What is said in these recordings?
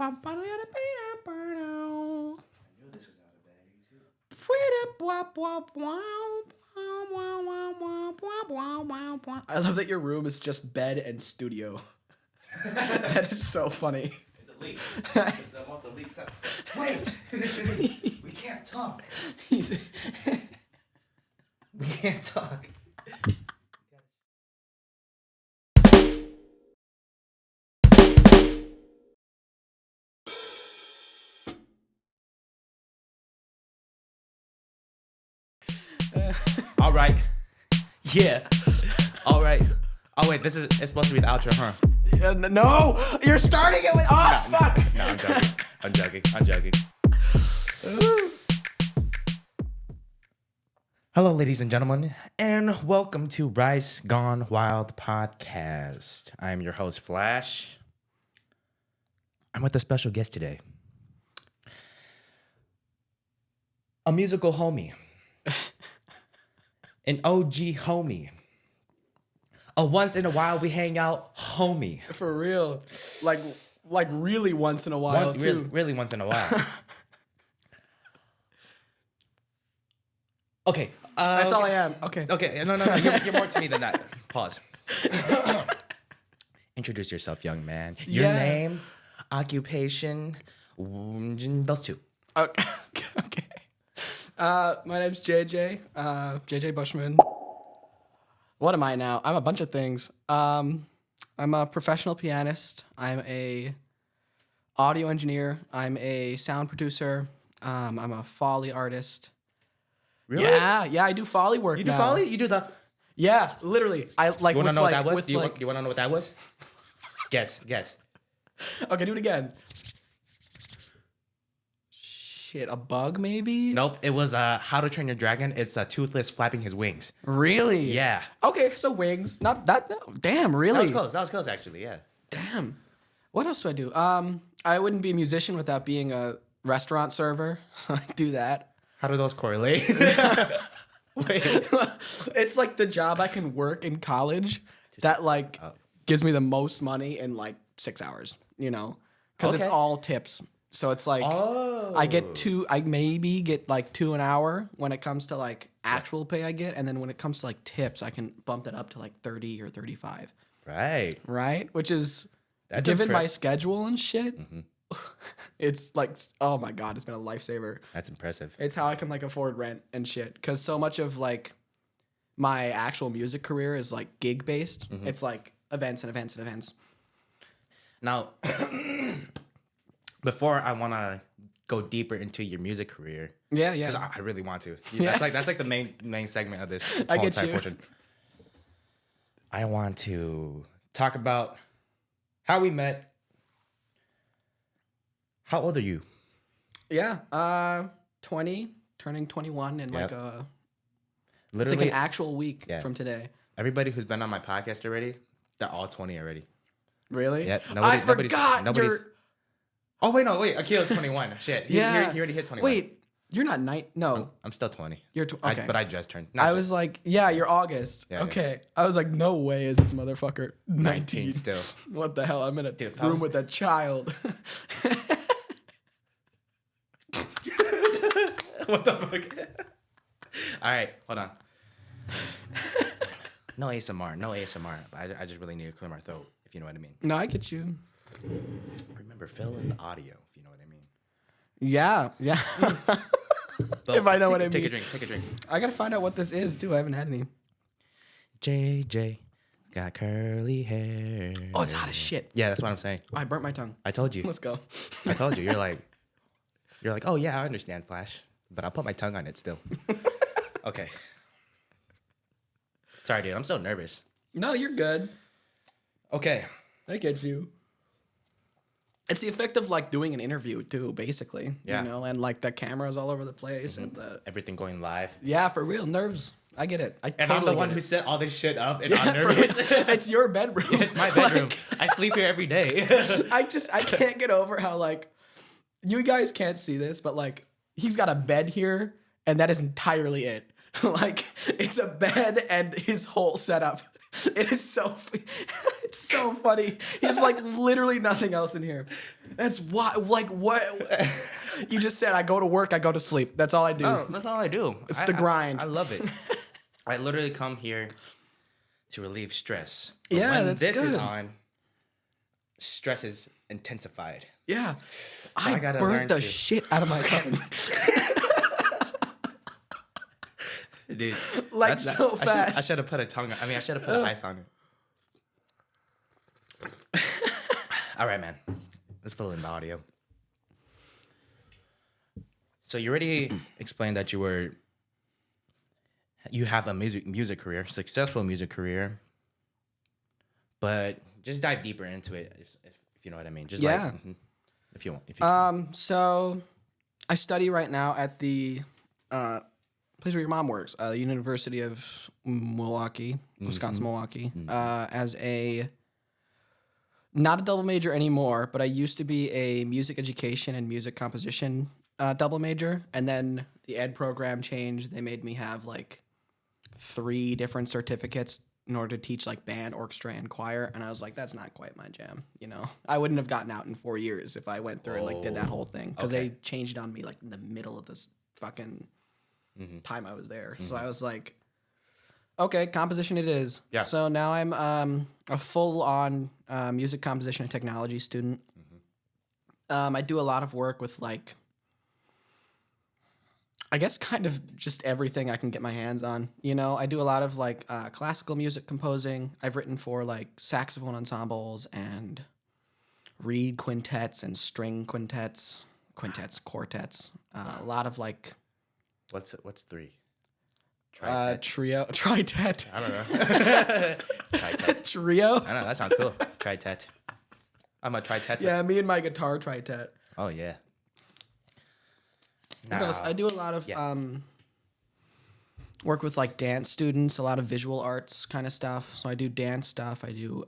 this was out of bag too. I love that your room is just bed and studio. That is so funny. It's a leak. It's the most elite stuff. Wait! We can't talk. We can't talk. All right. Yeah. All right. Oh wait, it's supposed to be the outro, huh? No, you're starting it with. Oh fuck! No, I'm joking. Hello, ladies and gentlemen, and welcome to Rice Gone Wild podcast. I am your host, Flash. I'm with a special guest today. A musical homie. An OG homie. A once in a while we hang out homie. For real, like really once in a while too. Really once in a while. Okay. That's all I am. Okay. Okay. No. You're more to me than that. Pause. Introduce yourself, young man. Your name, occupation, those two. Okay. My name's JJ. JJ Bushman. What am I now? I'm a bunch of things. I'm a professional pianist. I'm a audio engineer. I'm a sound producer. I'm a Foley artist. Really? Yeah, I do Foley work. You do now. Foley? You do the... Yeah, literally. I like. You want to know what that was? With, you want to know what that was? Guess. Okay, do it again. Shit, a bug maybe? Nope. It was How to Train Your Dragon. It's a Toothless flapping his wings. Really? Yeah. Okay, so wings. Not that. Damn, really? That was close, actually. Yeah. Damn. What else do I do? I wouldn't be a musician without being a restaurant server. I do that. How do those correlate? Wait. It's like the job I can work in college that like gives me the most money in like 6 hours, you know? Because it's all tips. So it's like I maybe get like 2 an hour when it comes to like actual pay I get. And then when it comes to like tips, I can bump that up to like 30 or 35. Right? Which is given my schedule and shit. Mm-hmm. It's like, oh my God, it's been a lifesaver. That's impressive. It's how I can like afford rent and shit. Because so much of like my actual music career is like gig based. Mm-hmm. It's like events. Now, before I want to go deeper into your music career. Yeah. Because I really want to. That's like the main segment of this whole entire portion. I want to talk about how we met. How old are you? Yeah, 20, turning 21 in like literally like an actual week from today. Everybody who's been on my podcast already, they're all 20 already. Really? Yeah. I forgot. Oh wait, Akil's 21. Shit. He already hit 21. Wait, you're not No. I'm still 20. You're okay. But I just turned. Was like, yeah, you're August. Yeah, okay. Yeah. I was like, no way is this motherfucker 19 still. What the hell? I'm in a room with a child. What the fuck? All right, hold on. No ASMR. But I just really need to clear my throat, if you know what I mean. No, I get you. Remember, fill in the audio, if you know what I mean. Yeah. If I know what I mean. Take a drink. I gotta find out what this is, too. I haven't had any. JJ got curly hair. Oh, it's hot as shit. Yeah, that's what I'm saying. I burnt my tongue. I told you. Let's go. I told you. You're like, oh yeah, I understand, Flash, but I'll put my tongue on it still. Okay. Sorry, dude. I'm so nervous. No, you're good. Okay. I get you. It's the effect of like doing an interview too, basically. Yeah. You know, and like the cameras all over the place and everything going live. Yeah, for real. Nerves. I get it. I'm the one who set all this shit up and I'm nervous. It's your bedroom. Yeah, it's my bedroom. I sleep here every day. I can't get over how like you guys can't see this, but like he's got a bed here and that is entirely it. Like it's a bed and his whole setup It is so it's so funny. He's like literally nothing else in here. That's why like what you just said. I go to work, I go to sleep. That's all I do. Oh, that's all I do. It's the grind. I love it. I literally come here to relieve stress. But Yeah, when that's this is good. on, stress is intensified. Yeah. I I gotta burnt learn the to- shit out of my tongue. Dude, Like that's so I fast. should have put a tongue. I should have put ice on it. All right, man. Let's fill in the audio. So you already explained that you have a music career, successful music career, but just dive deeper into it if you know what I mean. Just Yeah. if you want. So I study right now at the place where your mom works, University of Milwaukee, Wisconsin, Milwaukee, as not a double major anymore, but I used to be a music education and music composition double major. And then the ed program changed. They made me have like 3 different certificates in order to teach like band, orchestra, and choir. And I was like, that's not quite my jam. You know, I wouldn't have gotten out in 4 years if I went through and like did that whole thing, because they changed it on me like in the middle of this fucking time I was there. So I was like, okay, composition it is. Yeah. So now I'm a full-on music composition and technology student. I do a lot of work with like, I guess kind of just everything I can get my hands on. You know, I do a lot of like classical music composing. I've written for like saxophone ensembles and reed quintets and string quartets. A lot of like What's 3? trio, tritet. I don't know. Tritet. Trio. I don't know. That sounds cool. Tritet. I'm a tritet. Yeah, me and my guitar tritet. Oh yeah. What else? I do a lot of work with like dance students, a lot of visual arts kind of stuff. So I do dance stuff. I do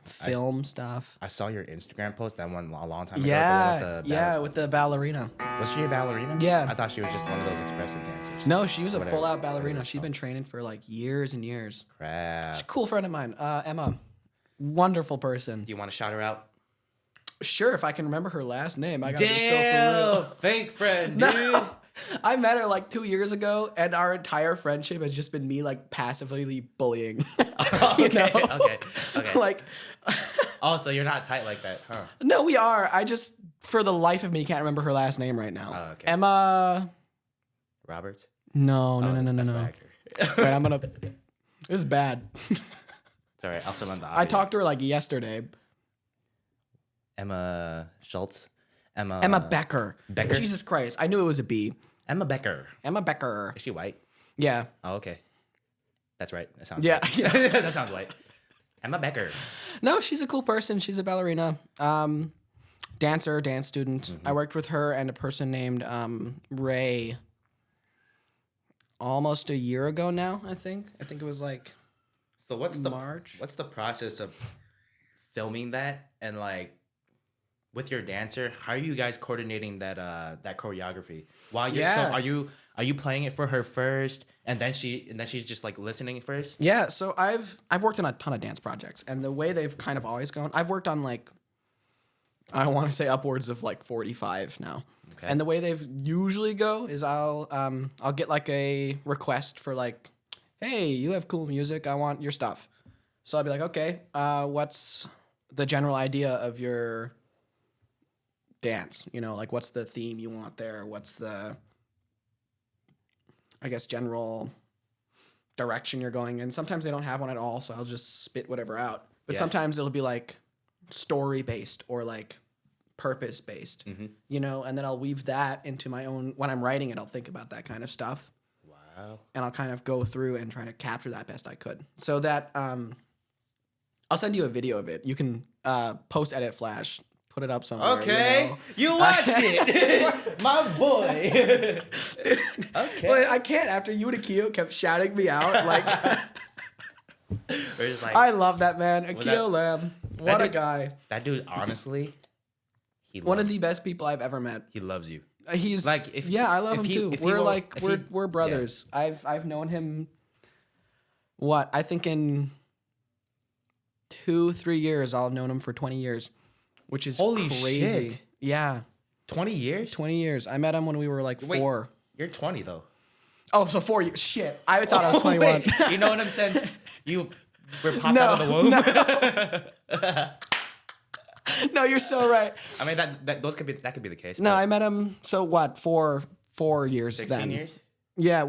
film stuff. I saw your Instagram post, that one a long time ago. Yeah, with the ballerina. Was she a ballerina? Yeah. I thought she was just one of those expressive dancers. No, she was a Whatever. full-out ballerina. She'd been training for like years and years. Crap. She's a cool friend of mine, Emma. Wonderful person. Do you want to shout her out? Sure, if I can remember her last name. I gotta be so for real. fake friend, dude. No. I met her like 2 years ago, and our entire friendship has just been me like passively bullying. Okay, okay. Like, Oh, so you're not tight like that, huh? no, we are. I just, for the life of me, can't remember her last name right now. Oh, okay. Emma. Roberts? No. That's the No. actor. Wait, I'm gonna. This is bad. It's all right. I'll fill in the audio. I talked to her like yesterday. Emma Schultz. Emma Becker. Becker? Jesus Christ, I knew it was a B. Emma Becker. Emma Becker. Is she white? Yeah. Oh, okay. That's right. That sounds Yeah. right. Yeah. That sounds white. Emma Becker. No, she's a cool person. She's a ballerina. Dancer, dance student. I worked with her and a person named Ray almost a year ago now, I think. I think it was like So what's March. What's the process of filming that, and like with your dancer? How are you guys coordinating that choreography? While you're Yeah. so are you playing it for her first, and then she's just like listening first? Yeah, so I've worked on a ton of dance projects, and the way they've kind of always gone, I've worked on like, I want to say upwards of like 45 now. Okay. And the way they've usually go is I'll get like a request for like, hey, you have cool music, I want your stuff. So I'll be like, okay, what's the general idea of your dance? You know, like what's the theme you want there? What's the, I guess, general direction you're going in? Sometimes they don't have one at all, so I'll just spit whatever out. But Yeah. sometimes it'll be like story based or like purpose based, you know, and then I'll weave that into my own. When I'm writing it, I'll think about that kind of stuff. Wow. And I'll kind of go through and try to capture that best I could. So that I'll send you a video of it. You can post edit Flash, put it up somewhere. Okay, you know? you watch it, my boy. Okay. But I can't after you and Akio kept shouting me out. Like, We're just like, I love that man, that- Akio Lamb. What a dude- guy! that dude, honestly, One of the best people I've ever met. he loves you. He's Like, like, if yeah, he- I love if him he- too. if he We're will- like if he- we're brothers. I've known him. What I think in 2-3 years. I'll have known him for 20 years, which is Holy crazy. shit. Yeah. 20 years? 20 years. I met him when we were like 4. You're 20 though. Oh, so 4 years. Shit. I thought I was 21. Wait, you know what I'm saying? You were popped out of the womb. No, you're so right. I mean that could be the case. No, I met him. So what? 4 years. 16 then. years? Yeah.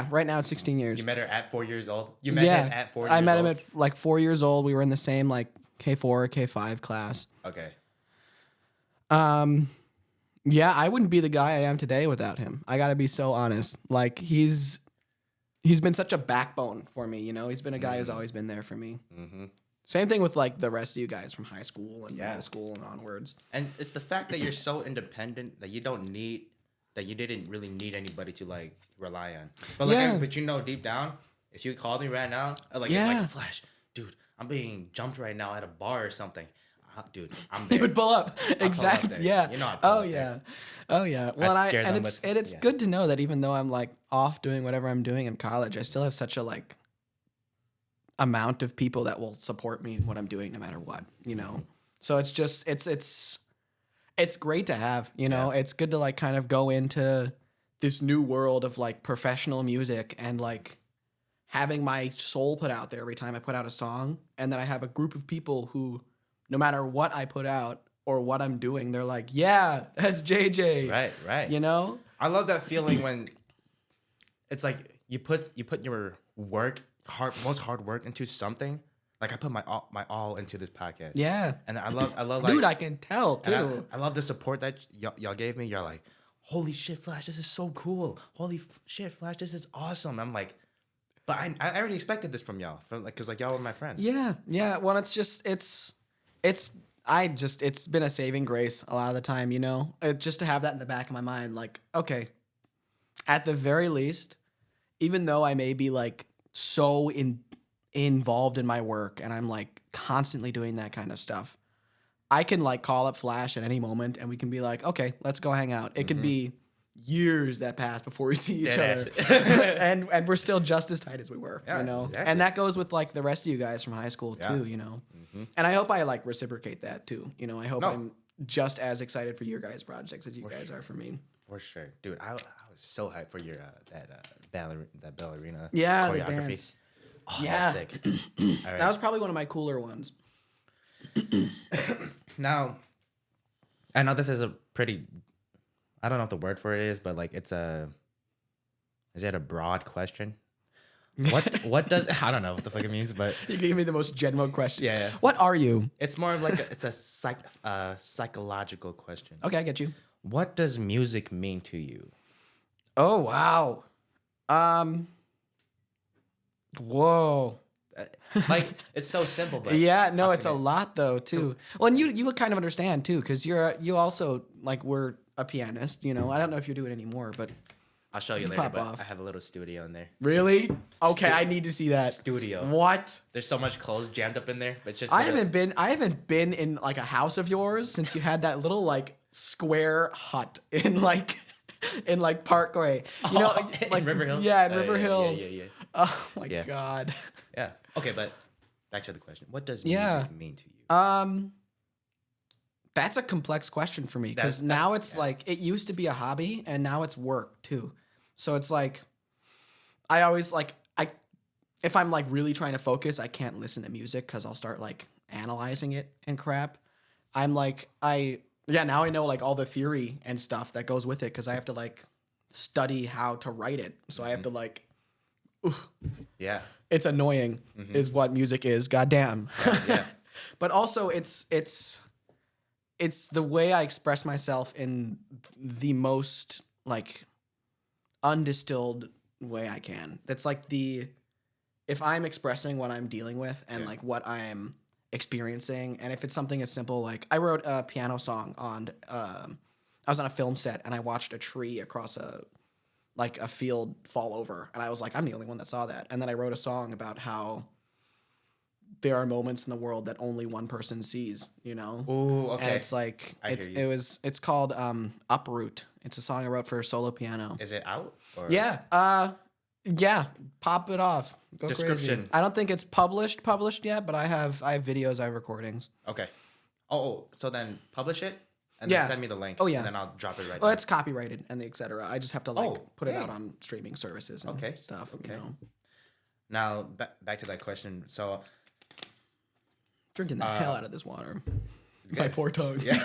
Right now it's 16 years. You met her at 4 years old. You met him at 4 years old. I met him at like 4 years old. We were in the same like K4, K5 class. Okay. Yeah, I wouldn't be the guy I am today without him. I gotta be so honest. Like he's been such a backbone for me. You know, he's been a guy who's always been there for me. Mm-hmm. Same thing with like the rest of you guys from high school and middle school and onwards. And it's the fact that you're so independent that you didn't really need anybody to like rely on. But like, but you know, deep down, if you called me right now, like Flash, dude, I'm being jumped right now at a bar or something. Dude, I'm there. You would pull up. Exactly. Pull up yeah. You know I pull up there. Oh yeah. Well, it's good to know that even though I'm like off doing whatever I'm doing in college, I still have such a like amount of people that will support me in what I'm doing no matter what, you know. So it's just it's great to have, you know. Yeah. It's good to like kind of go into this new world of like professional music and like having my soul put out there every time I put out a song, and then I have a group of people who no matter what I put out or what I'm doing, they're like, yeah, that's JJ. Right. You know? I love that feeling when it's like you put your most hard work into something. Like I put my all into this podcast. Yeah. And I love like, dude, I can tell too. I love the support that y'all gave me. You're like, holy shit, Flash, this is so cool. Holy shit, Flash, this is awesome. I'm like, but I already expected this from y'all, because like y'all were my friends. Yeah. Well, it's been a saving grace a lot of the time, you know, just to have that in the back of my mind. Like, okay, at the very least, even though I may be like so involved in my work and I'm like constantly doing that kind of stuff, I can like call up Flash at any moment and we can be like, okay, let's go hang out. It could be years that pass before we see each other. and we're still just as tight as we were, you know? Exactly. And that goes with like the rest of you guys from high school too, you know? Mm-hmm. And I hope I like reciprocate that too. You know, I hope I'm just as excited for your guys' projects as you guys are for me. For sure. Dude, I was so hyped for your that ballerina choreography. The dance. Oh, that's sick. Right. That was probably one of my cooler ones. Now, I know this is a pretty, I don't know what the word for it is, but like is it a broad question? What does, I don't know what the fuck it means, but you gave me the most general question. Yeah. What are you? It's more of like it's a psychological question. Okay, I get you. What does music mean to you? Oh wow. Whoa. Like it's so simple, but yeah, no, it's a lot though too. Well, and you kind of understand too, because you also like were a pianist, you know. I don't know if you do it anymore, but I'll show you later. But I have a little studio in there. Really? Okay, I need to see that studio. What? There's so much clothes jammed up in there, but it's just. I haven't been in like a house of yours since you had that little like square hut in like Parkway. You know, like in River Hills. Yeah, in River Hills. Yeah. Oh my god. Yeah. Okay, but back to the question. What does music mean to you? That's a complex question for me because now it's like it used to be a hobby and now it's work too. So it's like I always like if I'm like really trying to focus, I can't listen to music because I'll start like analyzing it and crap. I'm like now I know like all the theory and stuff that goes with it because I have to like study how to write it. So I have to like. Yeah. It's annoying is what music is. Goddamn. Yeah. But also it's the way I express myself in the most like undistilled way I can. That's like if I'm expressing what I'm dealing with and like what I'm experiencing, and if it's something as simple like I wrote a piano song on I was on a film set and I watched a tree across a field fall over. And I was like, I'm the only one that saw that. And then I wrote a song about how there are moments in the world that only one person sees, you know? Ooh, okay. And it's like, it's called Uproot. It's a song I wrote for solo piano. Is it out? Or? Yeah. Yeah, pop it off. Go Description. crazy. I don't think it's published yet, but I have videos, I have recordings. Okay. Oh, so then publish it and then send me the link. Oh yeah. And then I'll drop it right Well, now. it's copyrighted and the etc. I just have to put it out on streaming services and stuff. Okay. You know. Now back to that question. So Drinking the hell out of this water. My poor tongue. Yeah.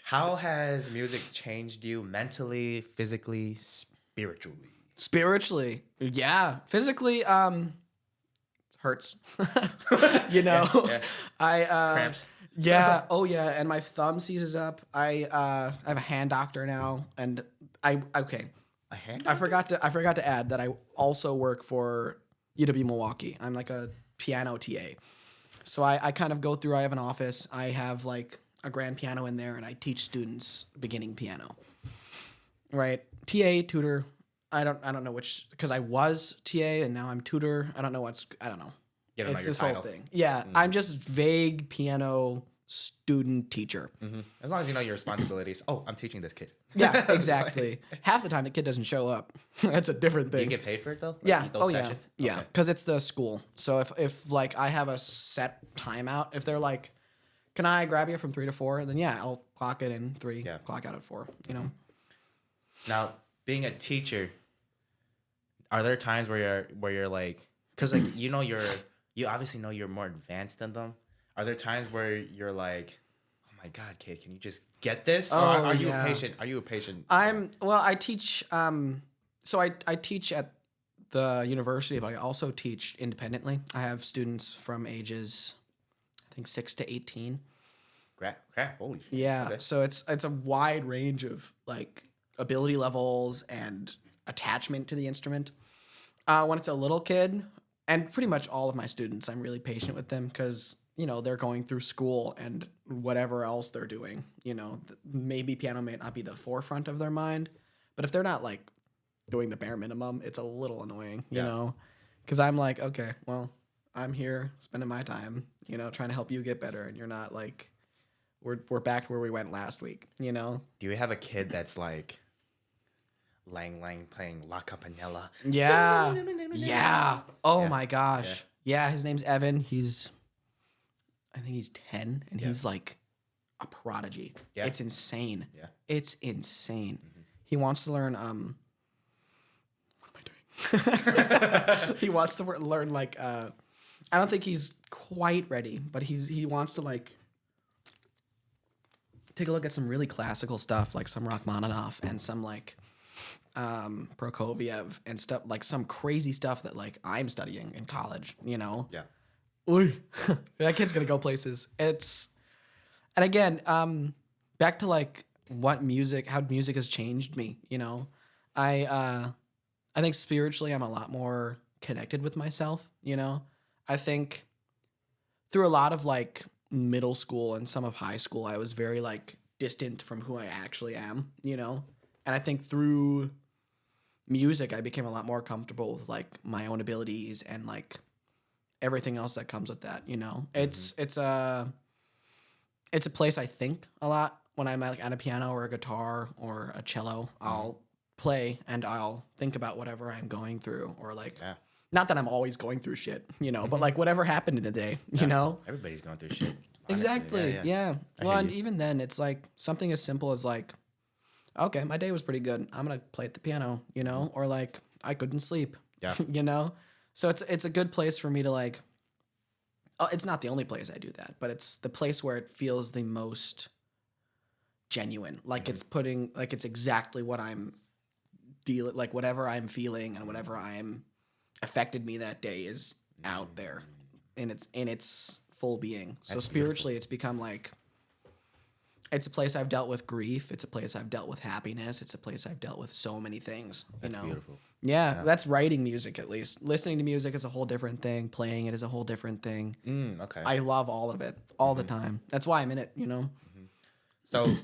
How has music changed you mentally, physically, spiritually? Spiritually, yeah. Physically, hurts. You know, I cramps. Yeah. Oh yeah. And my thumb seizes up. I have a hand doctor now, and okay. A hand doctor? I forgot to add that I also work for UW Milwaukee. I'm like a piano TA. So I kind of go through. I have an office. I have like a grand piano in there, and I teach students beginning piano. Right. TA, tutor. I don't know which, because I was TA and now I'm tutor. I don't know. It's this whole thing. Yeah, I'm just vague piano student teacher. Mm-hmm. As long as you know your responsibilities. Oh, I'm teaching this kid. Yeah, exactly. Half the time the kid doesn't show up. That's a different thing. Do you get paid for it though? Yeah. Those sessions? Yeah. Because it's the school. So if like I have a set timeout, if they're like, can I grab you from 3 to 4? Then yeah, I'll clock it in 3, clock out at 4, you know? Now, being a teacher, are there times where you're like, because like you obviously know you're more advanced than them. Are there times where you're like, oh my God, kid, can you just get this? Or are you a patient? Are you a patient? I teach. So I teach at the university, but I also teach independently. I have students from ages, I think 6 to 18. Crap, holy shit. Yeah. Okay. So it's a wide range of like ability levels and attachment to the instrument. When it's a little kid, and pretty much all of my students, I'm really patient with them because, you know, they're going through school and whatever else they're doing. You know, maybe piano may not be the forefront of their mind, but if they're not like doing the bare minimum, it's a little annoying, you know, because I'm like, okay, well, I'm here spending my time, you know, trying to help you get better, and you're not like, we're back to where we went last week, you know. Do you have a kid that's like Lang playing La Campanella? Yeah. Yeah. Oh my gosh. Yeah, his name's Evan. I think he's 10, and he's like a prodigy. Yeah. It's insane. Yeah. It's insane. Mm-hmm. He wants to learn what am I doing? He wants to learn like I don't think he's quite ready, but he wants to like take a look at some really classical stuff, like some Rachmaninoff and some like Prokofiev and stuff, like some crazy stuff that like I'm studying in college, you know? Yeah. Oy. That kid's gonna go places. And again, back to like how music has changed me, you know? I think spiritually I'm a lot more connected with myself, you know? I think through a lot of like middle school and some of high school, I was very like distant from who I actually am, you know? And I think through music, I became a lot more comfortable with like my own abilities and like everything else that comes with that, you know? Mm-hmm. It's a place I think a lot when I'm like at a piano or a guitar or a cello. I'll play and I'll think about whatever I'm going through, or like not that I'm always going through shit, you know, but like whatever happened in the day, you know? Everybody's going through shit. Honestly. Exactly. Yeah. Well, and even then it's like something as simple as like, okay, my day was pretty good, I'm gonna play at the piano, you know, or like I couldn't sleep, you know. So it's a good place for me to like. It's not the only place I do that, but it's the place where it feels the most genuine. Like it's it's exactly what I'm dealing, like whatever I'm feeling and whatever I'm affected me that day is out there, in its full being. So that's spiritually, beautiful. It's become like. It's a place I've dealt with grief. It's a place I've dealt with happiness. It's a place I've dealt with so many things. That's beautiful. Yeah, that's writing music at least. Listening to music is a whole different thing. Playing it is a whole different thing. Okay. I love all of it all the time. That's why I'm in it, you know? Mm-hmm. So,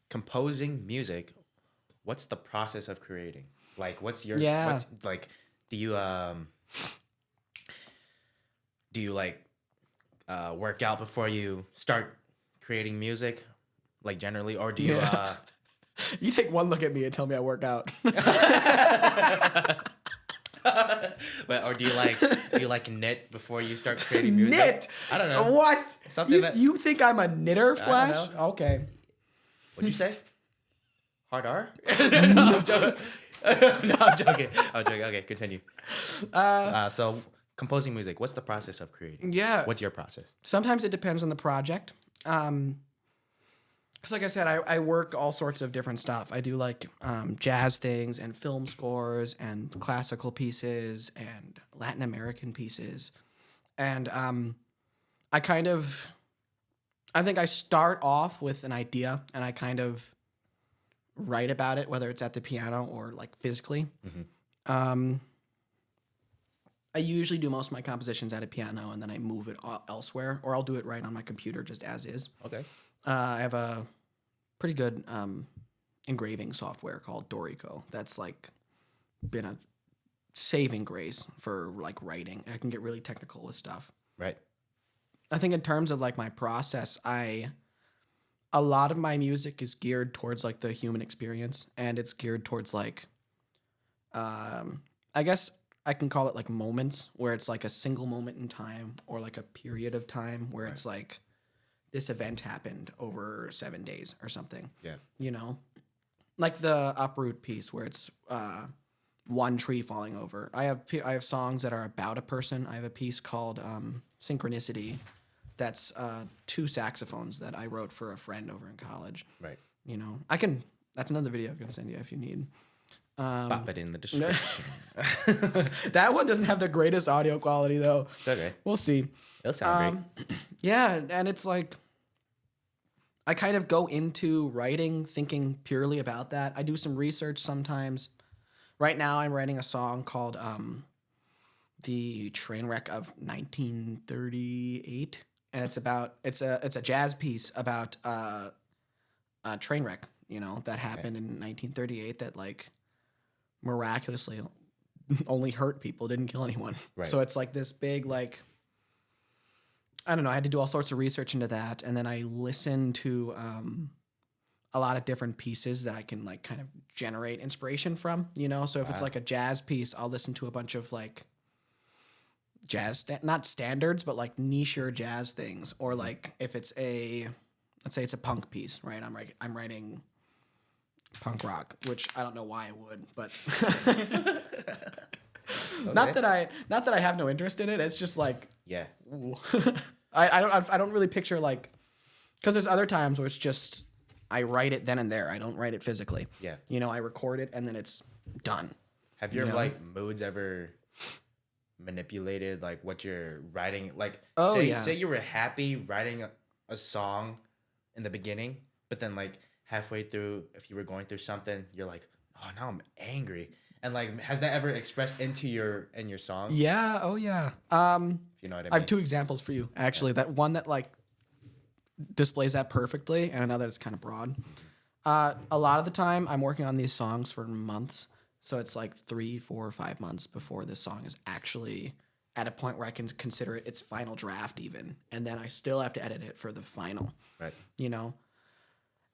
composing music, what's the process of creating? Like, what's like, do you like work out before you start creating music? Like generally, or do you You take one look at me and tell me I work out. But or do you like knit before you start creating music? Knit? I don't know. What? Something you think I'm a knitter, Flash? don't know. Okay. What'd you say? Hard R? No, I'm joking. No, I'm joking. Okay, continue. So composing music, what's the process of creating? Yeah. What's your process? Sometimes it depends on the project. Because like I said, I work all sorts of different stuff. I do like jazz things and film scores and classical pieces and Latin American pieces. And I think I start off with an idea and I kind of write about it, whether it's at the piano or like physically. Mm-hmm. I usually do most of my compositions at a piano and then I move it elsewhere, or I'll do it right on my computer just as is. Okay. I have a pretty good engraving software called Dorico. That's like been a saving grace for like writing. I can get really technical with stuff. Right. I think in terms of like my process, a lot of my music is geared towards like the human experience, and it's geared towards like, I guess I can call it like moments where it's like a single moment in time or like a period of time where it's like this event happened over 7 days or something. Yeah. You know, like the Uproot piece where it's one tree falling over. I have songs that are about a person. I have a piece called Synchronicity. That's 2 saxophones that I wrote for a friend over in college. Right. You know, that's another video I'm going to send you if you need. Pop it in the description. That one doesn't have the greatest audio quality though. It's okay. We'll see. It'll sound great. Yeah, and it's like I kind of go into writing thinking purely about that. I do some research sometimes. Right now I'm writing a song called The Trainwreck of 1938. And it's a jazz piece about a train wreck, you know, that happened in 1938 that like miraculously only hurt people, didn't kill anyone. Right. So it's like this big like, I don't know, I had to do all sorts of research into that, and then I listened to a lot of different pieces that I can like kind of generate inspiration from, you know? So if it's like a jazz piece, I'll listen to a bunch of like jazz, not standards, but like niche-er jazz things. Or like if it's let's say it's a punk piece, right? I'm writing punk rock, which I don't know why I would, but okay. Not that I have no interest in it. It's just like, yeah, I don't really picture like, because there's other times where it's just I write it then and there. I don't write it physically. Yeah, you know, I record it and then it's done. Have your like moods ever manipulated like what you're writing? Like, say you were happy writing a song in the beginning, but then like halfway through, if you were going through something, you're like, oh, now I'm angry. And like, has that ever expressed in your song? Yeah. Oh yeah. If you know what I mean. I have 2 examples for you actually. Yeah. That one that like displays that perfectly, and another that's kind of broad. A lot of the time, I'm working on these songs for months, so it's like 3, 4, 5 months before this song is actually at a point where I can consider it its final draft even, and then I still have to edit it for the final. Right. You know.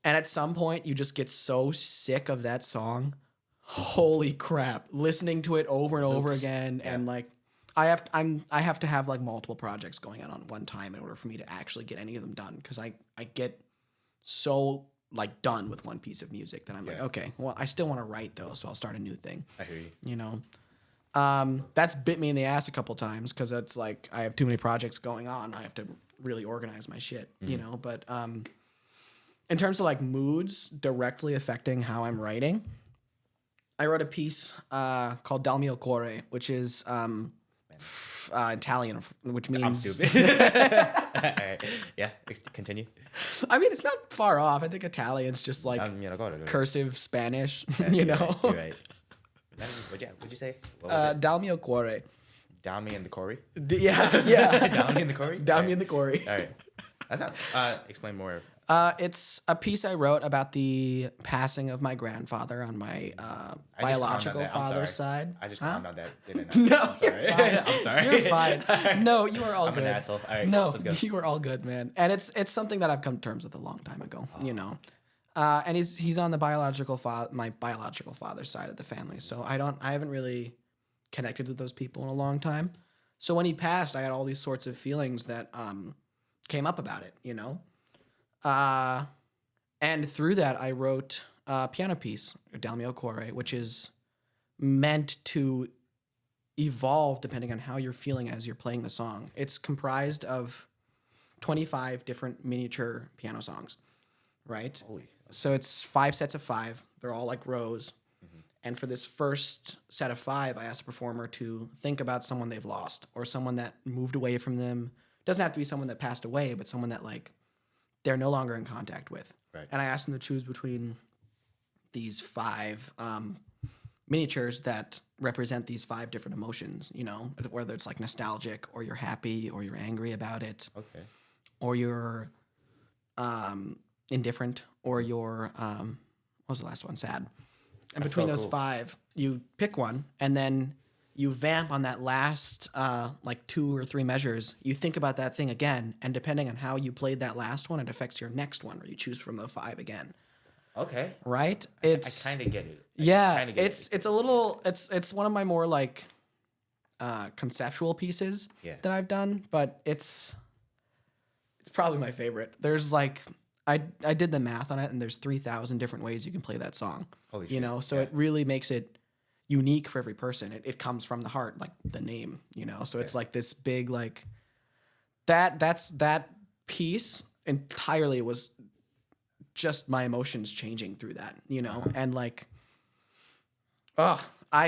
And at some point, you just get so sick of that song. Holy crap! Listening to it over and over again, and like, I have to have like multiple projects going on one time in order for me to actually get any of them done. Because I get so like done with one piece of music that I'm like, okay, well, I still want to write though, so I'll start a new thing. I hear you. You know, that's bit me in the ass a couple times because it's like I have too many projects going on. I have to really organize my shit. Mm-hmm. You know, but in terms of like moods directly affecting how I'm writing, I wrote a piece called Dal mio cuore, which is Italian, which means... I'm stupid. Right. Yeah, continue. I mean, it's not far off. I think Italian's just like cursive Spanish, you know? You're right. What'd you say? What was it? Dal mio cuore. Down me in the quarry? Yeah. Down me in the quarry? Down me in the quarry. All right. That's not... explain more. It's a piece I wrote about the passing of my grandfather on my biological father's side. I just calmed on that, didn't I? No, you're fine. I'm sorry. You're fine. No, you are all good. I'm an asshole. All right, no, let's go. You are all good, man. And it's something that I've come to terms with a long time ago, you know. And he's on the my biological father's side of the family. So I haven't really connected with those people in a long time. So when he passed, I had all these sorts of feelings that came up about it, you know? And through that, I wrote a piano piece, Dal mio cuore, which is meant to evolve depending on how you're feeling as you're playing the song. It's comprised of 25 different miniature piano songs, right? So it's 5 sets of 5. They're all like rows. And for this first set of 5, I asked the performer to think about someone they've lost or someone that moved away from them. Doesn't have to be someone that passed away, but someone that like they're no longer in contact with. Right. And I asked them to choose between these 5 miniatures that represent these 5 different emotions, you know, whether it's like nostalgic or you're happy or you're angry about it. Okay. Or you're indifferent or you're, what was the last one? Sad. And That's between so those cool. 5, you pick one and then you vamp on that last like 2 or 3 measures. You think about that thing again, and depending on how you played that last one, it affects your next one, where you choose from the 5 again. Okay. Right? I kind of get it. It's a little it's one of my more like conceptual pieces that I've done, but it's probably my favorite. There's like I did the math on it, and there's 3,000 different ways you can play that song. Holy you shit. know, so it really makes it unique for every person. It comes from the heart, like the name, you know. So it's like this big like that piece entirely was just my emotions changing through that, you know. And like I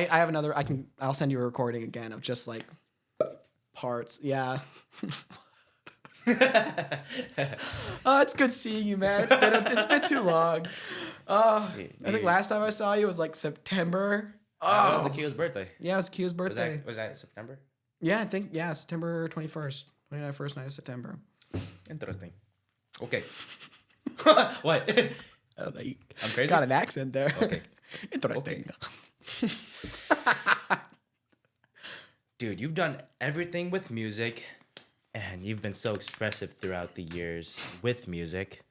have another I'll send you a recording again of just like parts. Yeah. Oh, it's good seeing you, man. It's been too long. I think last time I saw you was like September. Oh, it was Akio's birthday. Yeah, it was Kyo's birthday. Was that September? Yeah, I think September 21st. First night of September. Interesting. Okay. What? I don't know, I'm crazy. Got an accent there. Okay. Interesting. Dude, you've done everything with music, and you've been so expressive throughout the years with music.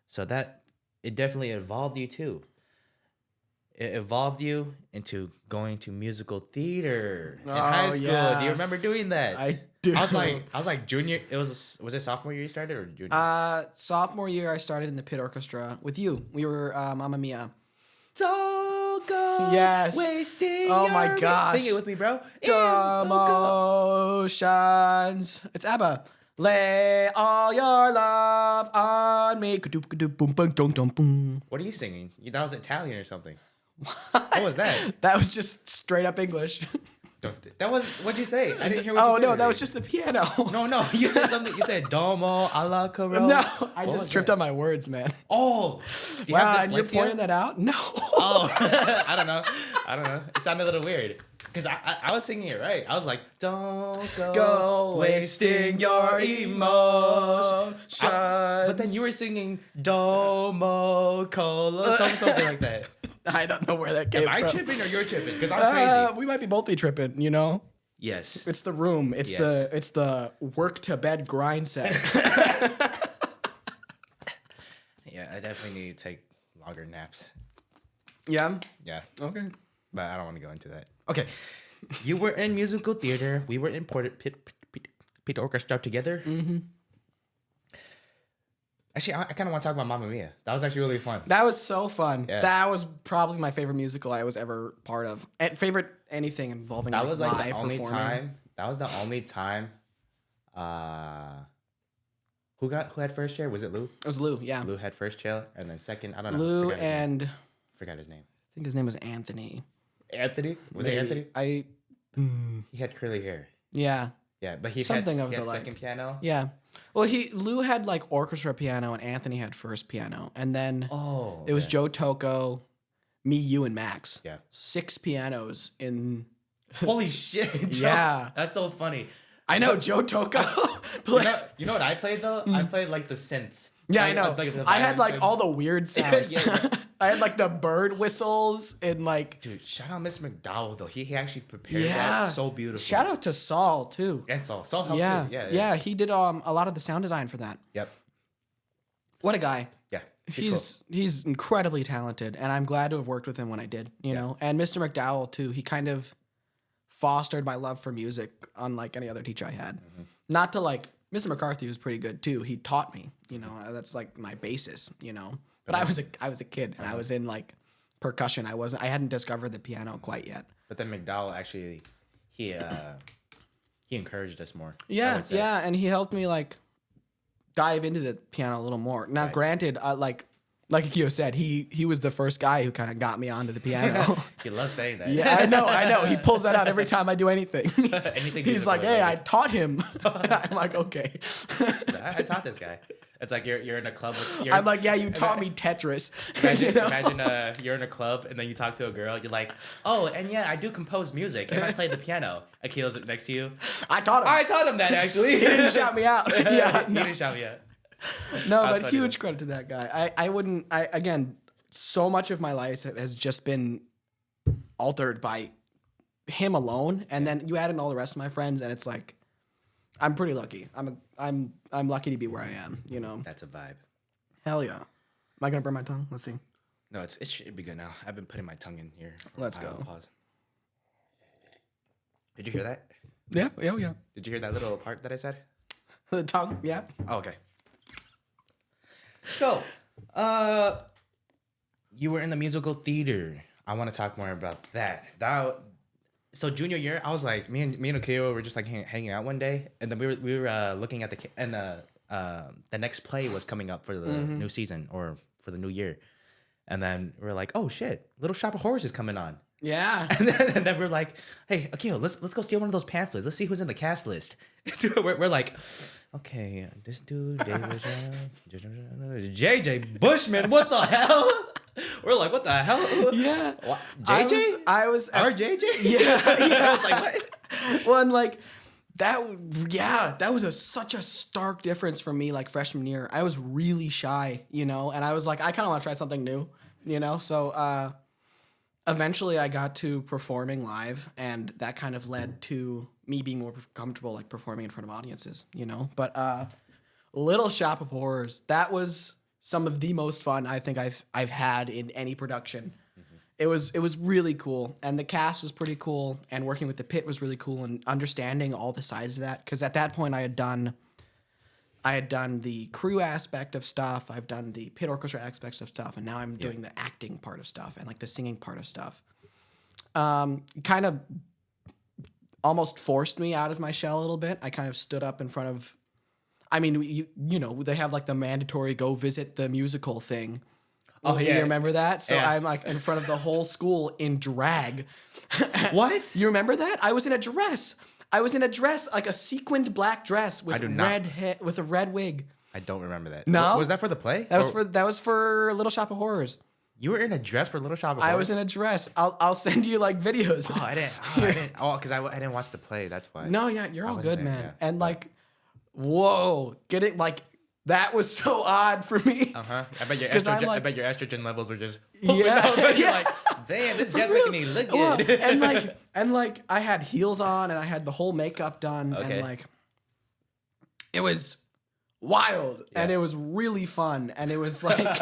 So that it definitely evolved you too. It evolved you into going to musical theater in high school. Yeah. Do you remember doing that? I do. I was like junior. Was it sophomore year you started or junior? Sophomore year, I started in the pit orchestra with you. We were Mamma Mia. Don't go wasting my your gosh. Sing it with me, bro. Emotions. It's ABBA. Lay all your love on me. What are you singing? That was Italian or something. What was that? That was just straight up English. That was, what'd you say? I didn't hear what you said. Oh, no, that was just the piano. No, you said something. You said domo alla caro. No, I just tripped on my words, man. Oh, wow, and you're pointing that out? No. Oh, I don't know. It sounded a little weird. Because I was singing it right. I was like, don't go wasting your emotions. But then you were singing domo colo, something like that. I don't know where that came from. Am I tripping or you're tripping? Because I'm crazy. We might be both be tripping, you know? Yes. It's the room. It's the work to bed grind set. Yeah, I definitely need to take longer naps. Yeah? Yeah. Okay. But I don't want to go into that. Okay. You were in musical theater. We were in pit orchestra together. Mm-hmm. Actually, I kind of want to talk about Mamma Mia. That was actually really fun. That was so fun. Yeah. That was probably my favorite musical I was ever part of. And favorite anything involving That was like live the only performing. time. That was the only time. Who had first chair? Was it Lou? It was Lou, yeah. Lou had first chair, and then second. I don't know. Lou Forgot his name. I think his name was Anthony. Anthony? Was it Anthony? He had curly hair. Yeah. Yeah, but he Something had of the second piano. Yeah. Well, Lou had like orchestra piano and Anthony had first piano. And then it was Joe Tocco, me, you, and Max. Yeah. 6 pianos in... Holy shit. Joe. Yeah. That's so funny. I know, Joe Tocco. You know what I played though? I played like the synths. Yeah, like, I know. Like, I had like all the weird sounds. Yeah. I had like the bird whistles and like... Dude, shout out Mr. McDowell though. He actually prepared that so beautifully. Shout out to Saul too. And Saul helped too. Yeah, he did a lot of the sound design for that. Yep. What a guy. Yeah. He's incredibly talented, and I'm glad to have worked with him when I did, you know. And Mr. McDowell too. He kind of fostered my love for music unlike any other teacher I had. Not to like Mr. McCarthy was pretty good too. He taught me, you know, that's like my basis, you know. But I was a kid and I was in like percussion. I hadn't discovered the piano quite yet. But then McDowell actually he encouraged us more. Yeah, and he helped me like dive into the piano a little more. Now, granted, like Akio said, he was the first guy who kind of got me onto the piano. He loves saying that. Yeah, I know. He pulls that out every time I do anything. He's like, "Hey, I taught him." I'm like, "Okay." I taught this guy. It's like you're in a club. I'm like, "Yeah, you taught me Tetris." Imagine you're in a club and then you talk to a girl. You're like, "Oh, and yeah, I do compose music and I play the piano." Akil's next to you. I taught him that actually. He didn't shout me out. Yeah, he didn't shout me out. No, but huge credit to that guy. Again, so much of my life has just been altered by him alone, and then you add in all the rest of my friends, and it's like, I'm pretty lucky. I'm lucky to be where I am, you know. That's a vibe. Hell yeah. Am I gonna burn my tongue? Let's see. No, it should be good now. I've been putting my tongue in here. Let's go. Pause. Did you hear that? Yeah. Did you hear that little part that I said? The tongue, yeah. Oh, okay. So, you were in the musical theater. I want to talk more about that. So junior year, I was like, me and Akio were just like hanging out one day, and then we were looking at the next play was coming up for the new season or for the new year, and then we were like, oh shit, Little Shop of Horrors is coming on. Yeah. And then we're like, hey, Akio, let's go steal one of those pamphlets. Let's see who's in the cast list. we're like, okay, this dude, JJ Bushman, what the hell? We're like, what the hell? Yeah. What? JJ? I was Our JJ? Yeah. I was like, what? Well, and like that was such a stark difference from me like freshman year. I was really shy, you know, and I was like, I kind of want to try something new, you know? So eventually I got to performing live, and that kind of led to me being more comfortable like performing in front of audiences, you know? But Little Shop of Horrors, that was some of the most fun I think I've had in any production. It was really cool, and the cast was pretty cool, and working with the pit was really cool, and understanding all the sides of that, because at that point I had done the crew aspect of stuff, I've done the pit orchestra aspects of stuff, and now I'm doing the acting part of stuff and like the singing part of stuff. Kind of almost forced me out of my shell a little bit. I kind of stood up in front of, I mean, you know, they have like the mandatory go visit the musical thing. Oh, yeah. You remember that? So I'm like in front of the whole school in drag. What? You remember that? I was in a dress, like a sequined black dress with with a red wig. I don't remember that. No? Was that for the play? That was for Little Shop of Horrors. You were in a dress for Little Shop of Horrors? I was in a dress. I'll send you like videos. Oh, I didn't. Oh, because I didn't watch the play. That's why. No, yeah, you're all good, man. Yeah. And like, whoa, getting like. That was so odd for me. I bet your estrogen levels were just You're like, damn, this jazz making me look good. Well, and like I had heels on and I had the whole makeup done, and like it was wild and it was really fun, and it was like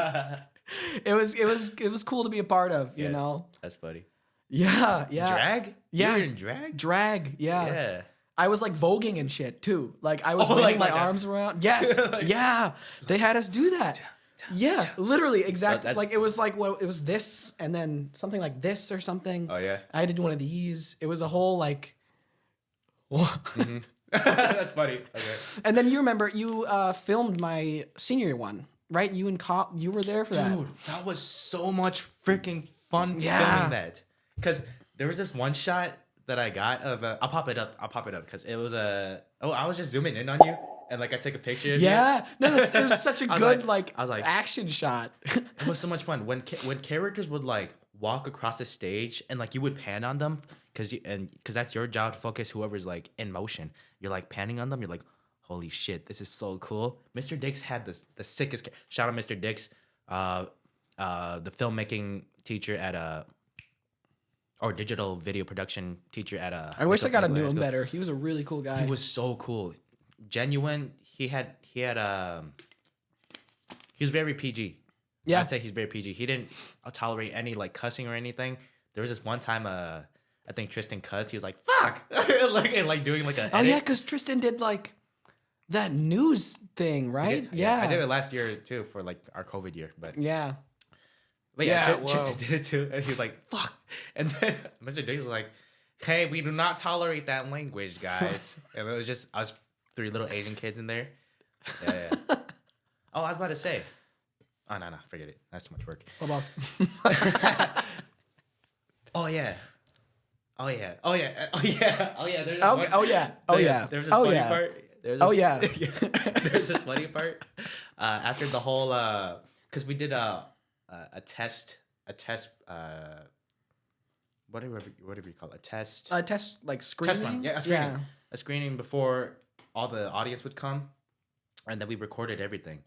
it was cool to be a part of, you know. That's funny. Yeah. Drag? Yeah. You were in drag? Drag, yeah. Yeah. I was like voguing and shit too. Like I was waving my arms around. Yes. Yeah. They had us do that. Yeah. Literally. Exactly. Like it was like, well, it was this and then something like this or something. Oh yeah. I had to do one of these. It was a whole like. That's funny. Okay. And then you remember you filmed my senior one, right? You and you were there for that. Dude, that was so much freaking fun filming that. Because there was this one shot that I got of I'll pop it up because it was I was just zooming in on you and like I took a picture of you. No, it was such a good I was like action shot. It was so much fun when characters would like walk across the stage and like you would pan on them because that's your job to focus whoever's like in motion. You're like panning on them. You're like, holy shit, this is so cool. Mr. Dix had the sickest. Shout out Mr. Dix, the filmmaking teacher at or digital video production teacher at I wish I got to know him better. He was a really cool guy. He was so cool, genuine. He was very PG. Yeah, I'd say he's very PG. He didn't tolerate any like cussing or anything. There was this one time a I think Tristan cussed. He was like, "Fuck!" like doing like a. Oh yeah, because Tristan did like that news thing, right? Yeah. I did it last year too for like our COVID year, but yeah. But yeah, Tristan did it too, and he was like, "Fuck!" And then Mr. Diggs was like, "Hey, we do not tolerate that language, guys." And it was just us 3 little Asian kids in there. Yeah. Oh, I was about to say. Oh no, forget it. That's too much work. What about? Oh yeah. There's this funny part. There's this funny part. After the whole, because we did a test. Whatever you call it, a test. A test like screening. Test run. Yeah, a screening. Yeah. A screening before all the audience would come, and then we recorded everything,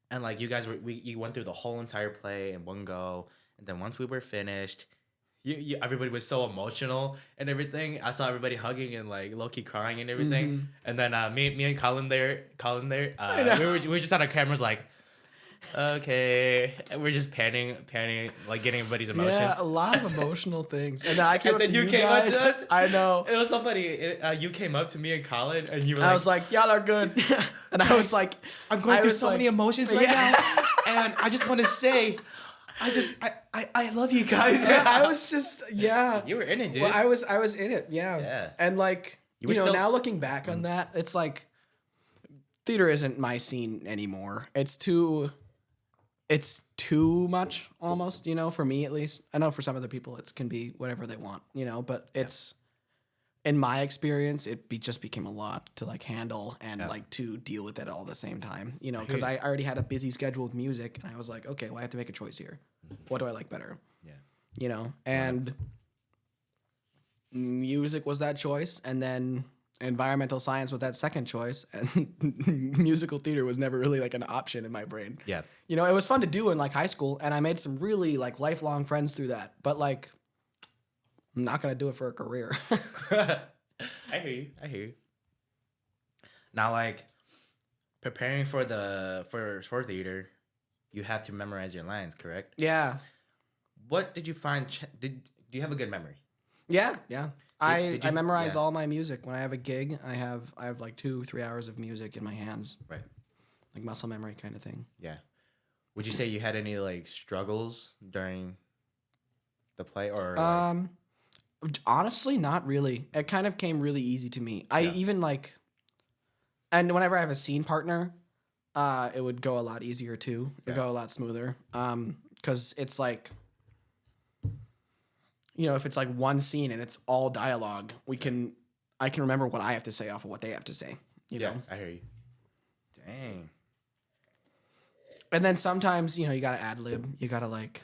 and like you guys you went through the whole entire play in one go, and then once we were finished, everybody was so emotional and everything. I saw everybody hugging and like low key crying and everything, and then me and Colin there, we were just on our cameras like. Okay, and we're just panning, like getting everybody's emotions. Yeah, a lot of emotional things. And then I came up to you guys. Up to us. I know. It was so funny. You came up to me and Colin, and you were like, I was like, y'all are good. And I was like, I'm going through so many emotions right now. And I just want to say, I love you guys. I was just, You were in it, dude. Well, I was in it, yeah. And like, you know, now looking back on that, it's like, theater isn't my scene anymore. It's too much almost, you know, for me at least. I know for some other people it can be whatever they want, you know, but it's in my experience just became a lot to like handle and like to deal with it all at the same time, you know, because I already had a busy schedule with music and I was like, okay, well I have to make a choice here. What do I like better? Yeah. You know, and music was that choice, and then environmental science with that second choice, and musical theater was never really like an option in my brain. Yeah. You know, it was fun to do in like high school, and I made some really like lifelong friends through that, but like I'm not going to do it for a career. I hear you. Now, like preparing for theater, you have to memorize your lines, correct? Yeah. What did you find? Do you have a good memory? Yeah. I memorize all my music. When I have a gig, I have like 2-3 hours of music in my hands. Right. Like muscle memory kind of thing. Yeah. Would you say you had any like struggles during the play or honestly, not really. It kind of came really easy to me. I even like, and whenever I have a scene partner, it would go a lot easier too. It would go a lot smoother. 'Cause it's like, you know, if it's like one scene and it's all dialogue, I can remember what I have to say off of what they have to say. You know? I hear you. Dang. And then sometimes, you know, you gotta ad lib. You gotta like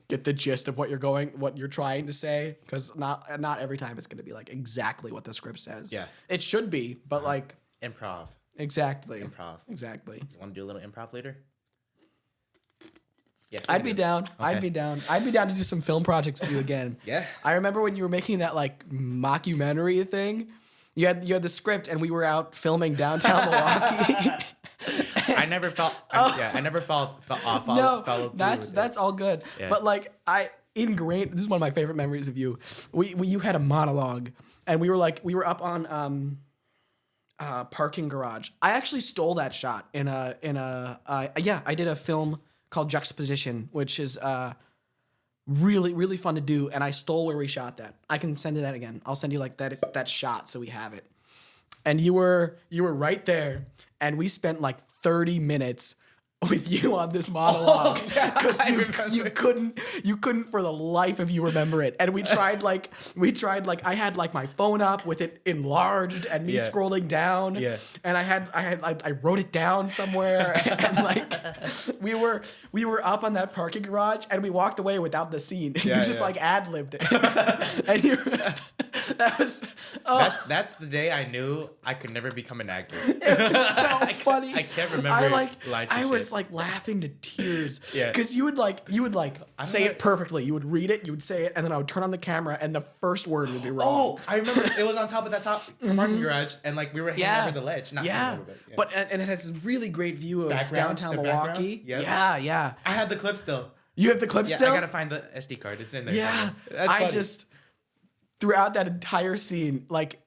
get the gist of what you're trying to say, because not every time it's gonna be like exactly what the script says. Yeah. It should be, but like improv. Exactly. Improv. Exactly. You want to do a little improv later? Yeah, I'd be down. Okay. I'd be down to do some film projects with you again. Yeah. I remember when you were making that like mockumentary thing. You had the script, and we were out filming downtown Milwaukee. I never felt. I never felt off. No, that's all good. Yeah. But like ingrained. This is one of my favorite memories of you. You had a monologue, and we were up on parking garage. I actually stole that shot in a I did a film called Juxtaposition, which is really, really fun to do, and I stole where we shot that. I can send you that again. I'll send you like that shot so we have it. And you were right there, and we spent like 30 minutes with you on this monologue because you couldn't for the life of you remember it. And we tried like I had like my phone up with it enlarged and me scrolling down, and I wrote it down somewhere, and like we were up on that parking garage, and we walked away without the scene. You just like ad-libbed it. And that's the day I knew I could never become an actor. It was so funny. I can't remember. I was like laughing to tears because you would say it perfectly. You would read it, you would say it, and then I would turn on the camera, and the first word would be wrong. Oh, I remember it was on top of that parking garage, and like we were hanging over the ledge. But it has this really great view of downtown Milwaukee. Yeah. I had the clip still. You have the clip still? I gotta find the SD card. It's in there. Yeah, throughout that entire scene, like,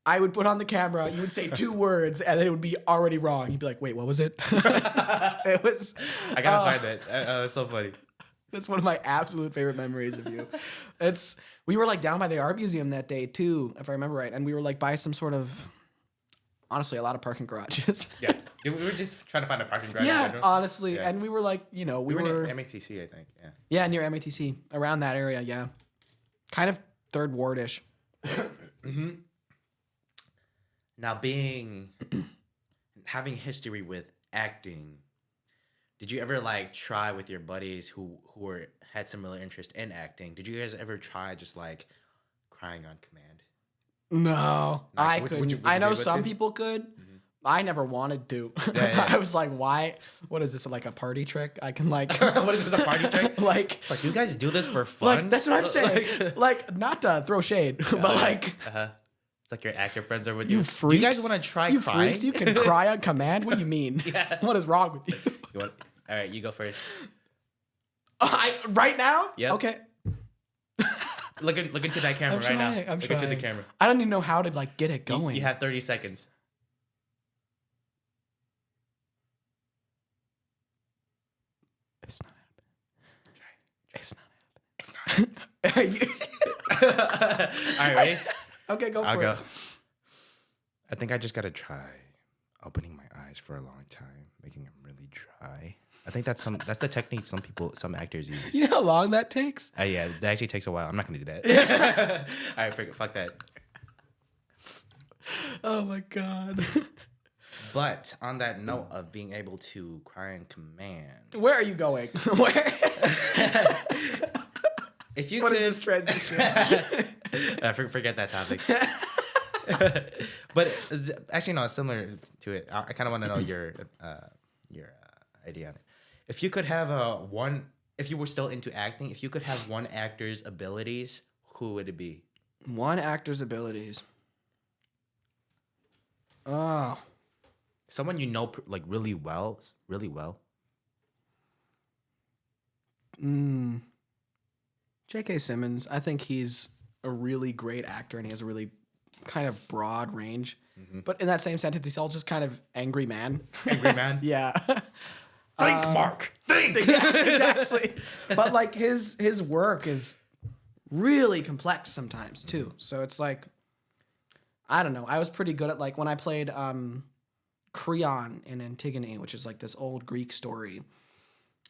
I would put on the camera, you would say 2 words, and then it would be already wrong. You'd be like, wait, what was it? It was... I gotta find that. That's so funny. That's one of my absolute favorite memories of you. We were like down by the art museum that day too, if I remember right. And we were like by some sort of, honestly, a lot of parking garages. Yeah. We were just trying to find a parking garage. Yeah, honestly. Yeah. And we were like, we were near MATC, I think. Yeah. Yeah, near MATC. Around that area, yeah. Kind of third ward-ish. Mm-hmm. Now, having history with acting, did you ever like try with your buddies who had similar interest in acting? Did you guys ever try just like crying on command? No, I couldn't. Would you I know some people could. Mm-hmm. I never wanted to. Yeah. I was like, why? What is this, like a party trick? I can like... What is this, a party trick? Like... It's like, you guys do this for fun? Like, that's what I'm saying. Like, not to throw shade, but like... It's like your actor friends are with you. You freaks. Do you guys want to try you crying? Freaks, you can cry on command? What do you mean? Yeah. What is wrong with you? All right, you go first. Right now? Yeah. Okay. Look into that camera right now. I'm look trying. into the camera. I don't even know how to like get it going. You have 30 seconds. It's not happening. It's not happening. All right, ready? Okay, go for it. I'll go. I think I just gotta try opening my eyes for a long time, making them really dry. I think that's the technique some actors use. You know how long that takes? Yeah, that actually takes a while. I'm not gonna do that. All right, fuck that. Oh my god. But on that note of being able to cry on command, where are you going? Where? If you what could, is this transition? Forget that topic. But actually, no, it's similar to it. I kind of want to know your idea on it. If you could have if you were still into acting, if you could have one actor's abilities, who would it be? One actor's abilities. Oh. Someone you know like really well. J.K. Simmons. I think he's a really great actor and he has a really kind of broad range. Mm-hmm. But in that same sentence, he's all just kind of angry man. Angry man? Yeah. Think, Mark. Think. Yes, exactly. But like his work is really complex sometimes too. Mm-hmm. So it's like, I don't know. I was pretty good at like when I played Creon in Antigone, which is like this old Greek story.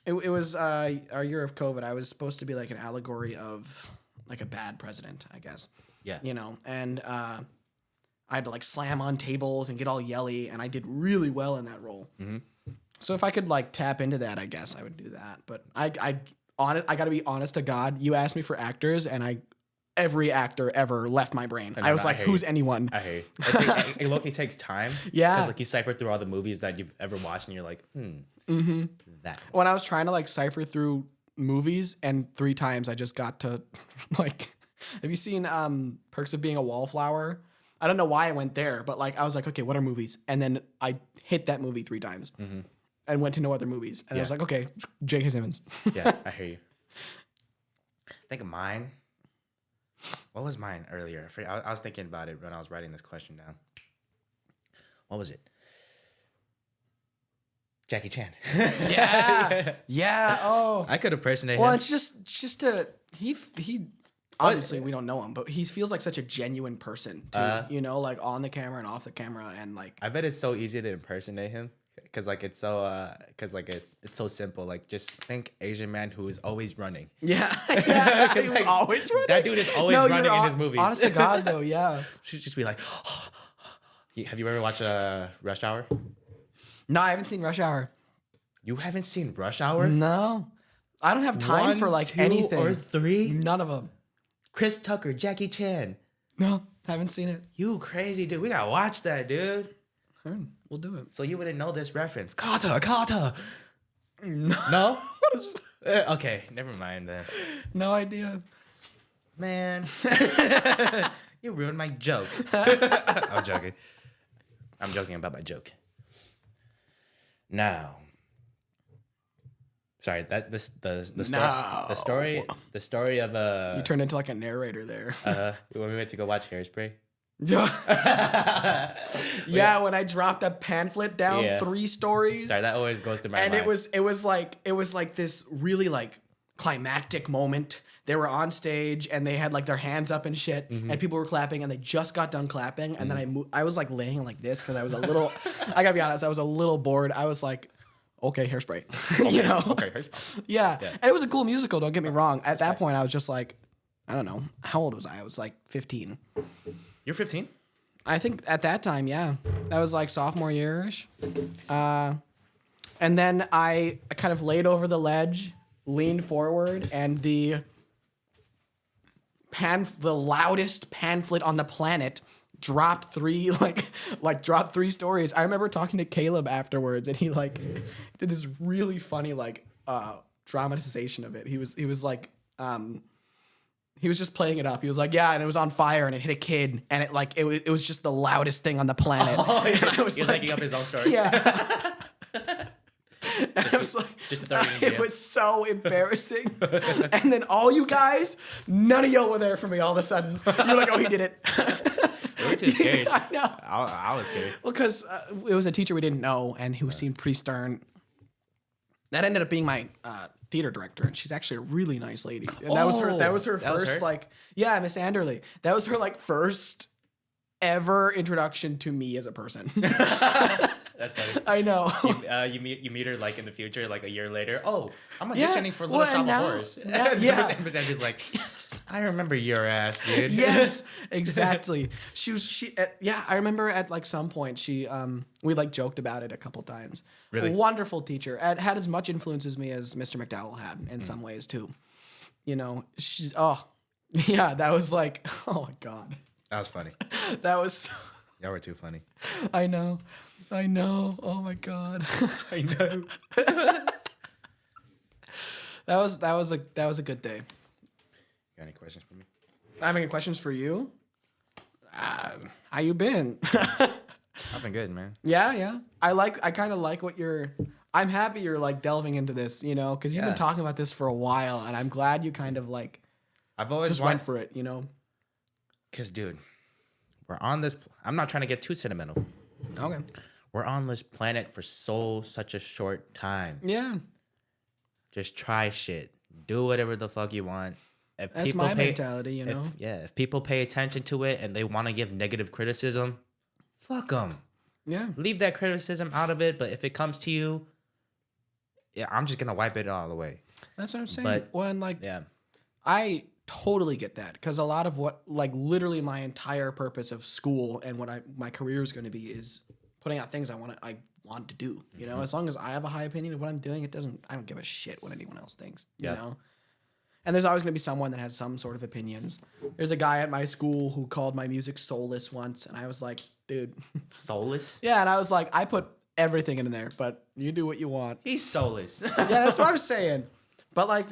It was our year of COVID. I was supposed to be like an allegory of like a bad president, I guess. Yeah. And I had to like slam on tables and get all yelly, and I did really well in that role. Mm-hmm. So if I could like tap into that, I guess I would do that. But I got to be honest to God. You asked me for actors, and every actor ever left my brain. I was like, who's anyone? I hate it. It takes time. Yeah. Because like you cipher through all the movies that you've ever watched and you're like, Mm-hmm. That. When I was trying to like cipher through movies, and 3 times I just got to like, have you seen Perks of Being a Wallflower? I don't know why I went there, but like I was like, okay, what are movies? And then I hit that movie 3 times and went to no other movies. And I was like, okay, J.K. Simmons. Yeah, I hear you. Think of mine. What was mine earlier? I was thinking about it when I was writing this question down. What was it? Jackie Chan. Yeah. Oh. I could impersonate him. Well, it's just he obviously we don't know him, but he feels like such a genuine person too. Like on the camera and off the camera, and like I bet it's so easy to impersonate him. Cause like it's so it's so simple. Like just think Asian man who is always running. Yeah, he's like, always running. That dude is always running in his movies. Honest to God, though, yeah. Should just be like, have you ever watched Rush Hour? No, I haven't seen Rush Hour. You haven't seen Rush Hour? No, I don't have time 1, for like 2, anything. or 3. None of them. Chris Tucker, Jackie Chan. No, haven't seen it. You crazy dude. We gotta watch that, dude. We'll do it. So you wouldn't know this reference. Carter. No? What is... Okay, never mind then. No idea. Man. You ruined my joke. I'm joking. I'm joking about my joke. Now, Sorry, that the story of You turned into like a narrator there. When we went to go watch Hairspray. Yeah, when I dropped a pamphlet down 3 stories. Sorry, that always goes through my mind. And it was like this really like climactic moment. They were on stage and they had like their hands up and shit, and people were clapping, and they just got done clapping, and then I was like laying like this because I was a little. I gotta be honest, I was a little bored. I was like, okay, Hairspray, you know. Okay, Hairspray. Yeah, and it was a cool musical. Don't get me wrong. At that point, I was just like, I don't know, how old was I? I was like 15. You're 15? I think at that time, yeah, that was like sophomore year-ish. And then I kind of laid over the ledge, leaned forward, and the loudest pamphlet on the planet dropped 3 dropped 3 stories. I remember talking to Caleb afterwards, and he like did this really funny like dramatization of it. He was like he was just playing it up. He was like, yeah, and it was on fire, and it hit a kid, and it was just the loudest thing on the planet. Oh, yeah. And I was he was like, making up his own story. Yeah. And I was like, it was so embarrassing. And then all you guys, none of y'all were there for me all of a sudden. You're like, oh, he did it. We were too scared. I know. I was scared. Well, because it was a teacher we didn't know, and who seemed pretty stern. That ended up being my theater director, and she's actually a really nice lady. And that was her first like, yeah, Miss Anderley. That was her like first ever introduction to me as a person. That's funny. I know. You meet her like in the future, like a year later. Oh, I'm auditioning for Little Shop of Horrors. Yeah. Miss Andrew's like, yes, I remember your ass, dude. Yes, exactly. I remember at like some point we like joked about it a couple times. Really? A wonderful teacher. Had as much influence as me as Mr. McDowell had in some ways too. You know, that was like, oh my God. That was funny. That was Y'all were too funny. I know. Oh my God. I know. That was a good day. Got any questions for me? I have any questions for you? How you been? I've been good, man. Yeah. I kind of like what I'm happy you're like delving into this, you know, because you've been talking about this for a while, and I'm glad you kind of like I've always just went for it, you know. Because, dude, we're on this. I'm not trying to get too sentimental. Okay. We're on this planet for such a short time. Yeah. Just try shit. Do whatever the fuck you want. That's my mentality, you know? If people pay attention to it and they want to give negative criticism, fuck them. Yeah. Leave that criticism out of it. But if it comes to you, I'm just going to wipe it all away. That's what I'm saying. But, I totally get that, because a lot of what, like, literally my entire purpose of school and what my career is going to be is putting out things I want to do. You know, as long as I have a high opinion of what I'm doing, I don't give a shit what anyone else thinks. You know, and there's always going to be someone that has some sort of opinions. There's a guy at my school who called my music soulless once, and I was like, dude, soulless? Yeah, and I was like, I put everything in there, but you do what you want. He's soulless. Yeah, that's what I'm saying. But like,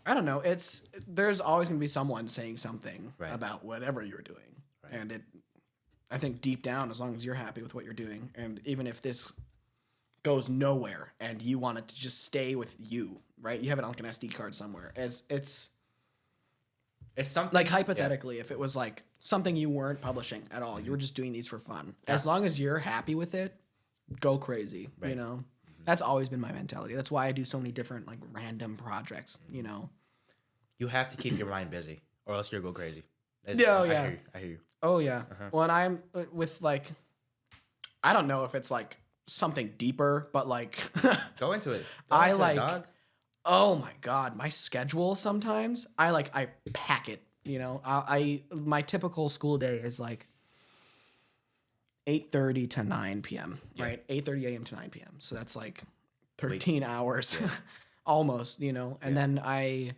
I don't know. There's always going to be someone saying something about whatever you're doing. Right. And I think deep down, as long as you're happy with what you're doing, and even if this goes nowhere and you want it to just stay with you, right? You have it on like an SD card somewhere. It's something like, hypothetically, if it was like something you weren't publishing at all, you were just doing these for fun. Yeah. As long as you're happy with it, go crazy, you know? That's always been my mentality. That's why I do so many different like random projects, you know. You have to keep your mind busy, or else you'll go crazy. I hear you. Oh yeah. When I'm with like, I don't know if it's like something deeper, but like go into it. Dog. Oh my God, my schedule sometimes I pack it. You know, my typical school day is like 8:30 to 9 p.m. Right, 8:30 a.m. to 9 p.m. So that's like 13 hours, almost. You know, and then I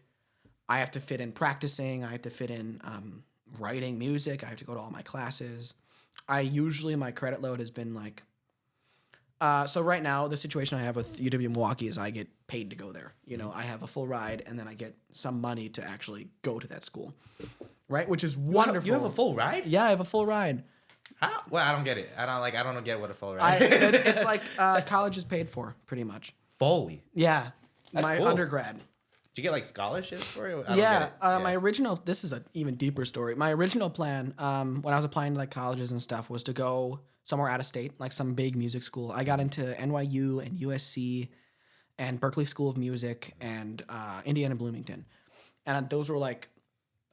have to fit in practicing. I have to fit in writing music. I have to go to all my classes. My credit load has been like. So right now, the situation I have with UW Milwaukee is I get paid to go there. You know, I have a full ride, and then I get some money to actually go to that school, right? Which is wonderful. You have a full ride? Yeah, I have a full ride. How? Well, I don't get it. I don't get what a full ride. It's like college is paid for, pretty much. Fully. Yeah. my cool. undergrad. Did you get like scholarships for it? My original. This is an even deeper story. My original plan, when I was applying to like colleges and stuff, was to go somewhere out of state, like some big music school. I got into NYU and USC, and Berkeley School of Music, and Indiana Bloomington, and those were like,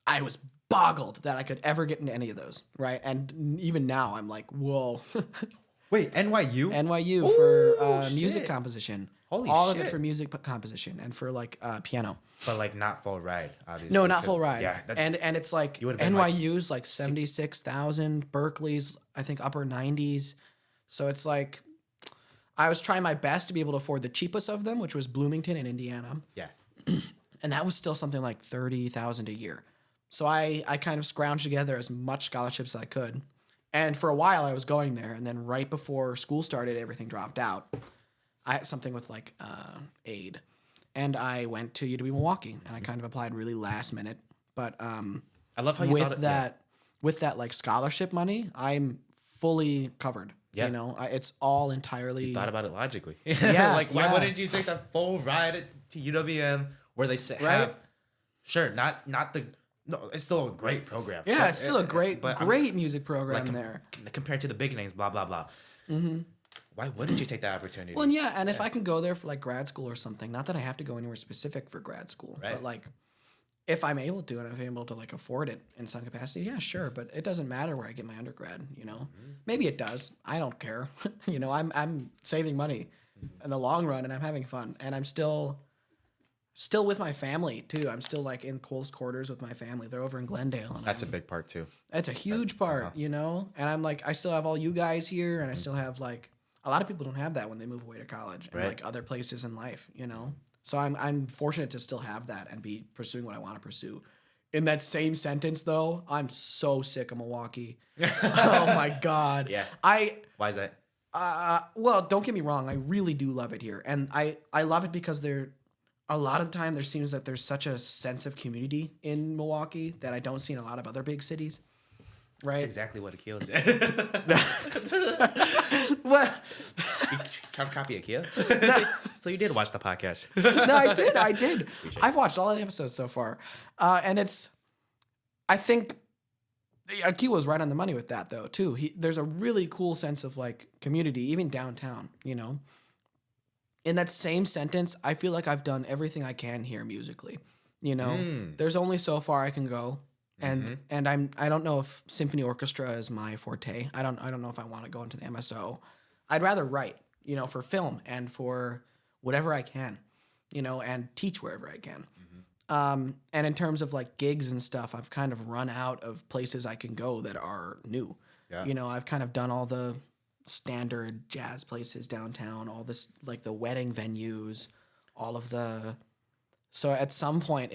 I was boggled that I could ever get into any of those, right? And even now, I'm like, whoa. Wait, NYU? NYU Ooh, for music shit. composition. Holy All shit. of it for music composition and for like piano. But like not full ride, obviously. No, not full ride. Yeah, and it's like NYU's like 76,000, Berkeley's I think upper 90s. So it's like I was trying my best to be able to afford the cheapest of them, which was Bloomington in Indiana. Yeah. And that was still something like 30,000 a year. So I kind of scrounged together as much scholarships as I could. And for a while I was going there, and then right before school started, everything dropped out. I had something with like aid. And I went to UW Milwaukee, and I kind of applied really last minute. But I love how you with that like scholarship money, I'm fully covered. Yeah. You know, it's all entirely. You thought about it logically. Yeah. Like, why wouldn't you take that full ride to UWM where they have, sure, not the, no, it's still a great program. Yeah, it's still a great but music program like, there. Compared to the big names, blah, blah, blah. Mm-hmm. Why wouldn't you take that opportunity? Well, yeah, and if I can go there for like grad school or something, not that I have to go anywhere specific for grad school, but like if I'm able to and I'm able to like afford it in some capacity, yeah, sure. But it doesn't matter where I get my undergrad, you know. Mm-hmm. Maybe it does. I don't care. You know, I'm saving money in the long run, and I'm having fun, and I'm still with my family too. I'm still like in close quarters with my family. They're over in Glendale. And that's a big part too. It's a huge part, you know. And I'm like, I still have all you guys here, and I still have like a lot of people don't have that when they move away to college and like other places in life, you know. So I'm fortunate to still have that and be pursuing what I want to pursue. In that same sentence, though, I'm so sick of Milwaukee. Oh my god. Yeah. Why is that? Well, don't get me wrong. I really do love it here, and I love it because a lot of the time there seems that there's such a sense of community in Milwaukee that I don't see in a lot of other big cities. Right. That's exactly what Akil said. What? You trying to copy Akil? So you did watch the podcast. No, I did. I've watched all the episodes so far. And I think Akil was right on the money with that though, too. There's a really cool sense of like community, even downtown, you know. In that same sentence, I feel like I've done everything I can here musically. You know, there's only so far I can go. And I don't know if symphony orchestra is my forte. I don't know if I want to go into the MSO. I'd rather write, you know, for film and for whatever I can, you know, and teach wherever I can. And in terms of like gigs and stuff, I've kind of run out of places I can go that are new. Yeah. You know, I've kind of done all the standard jazz places downtown, all this like the wedding venues, all of the. So at some point,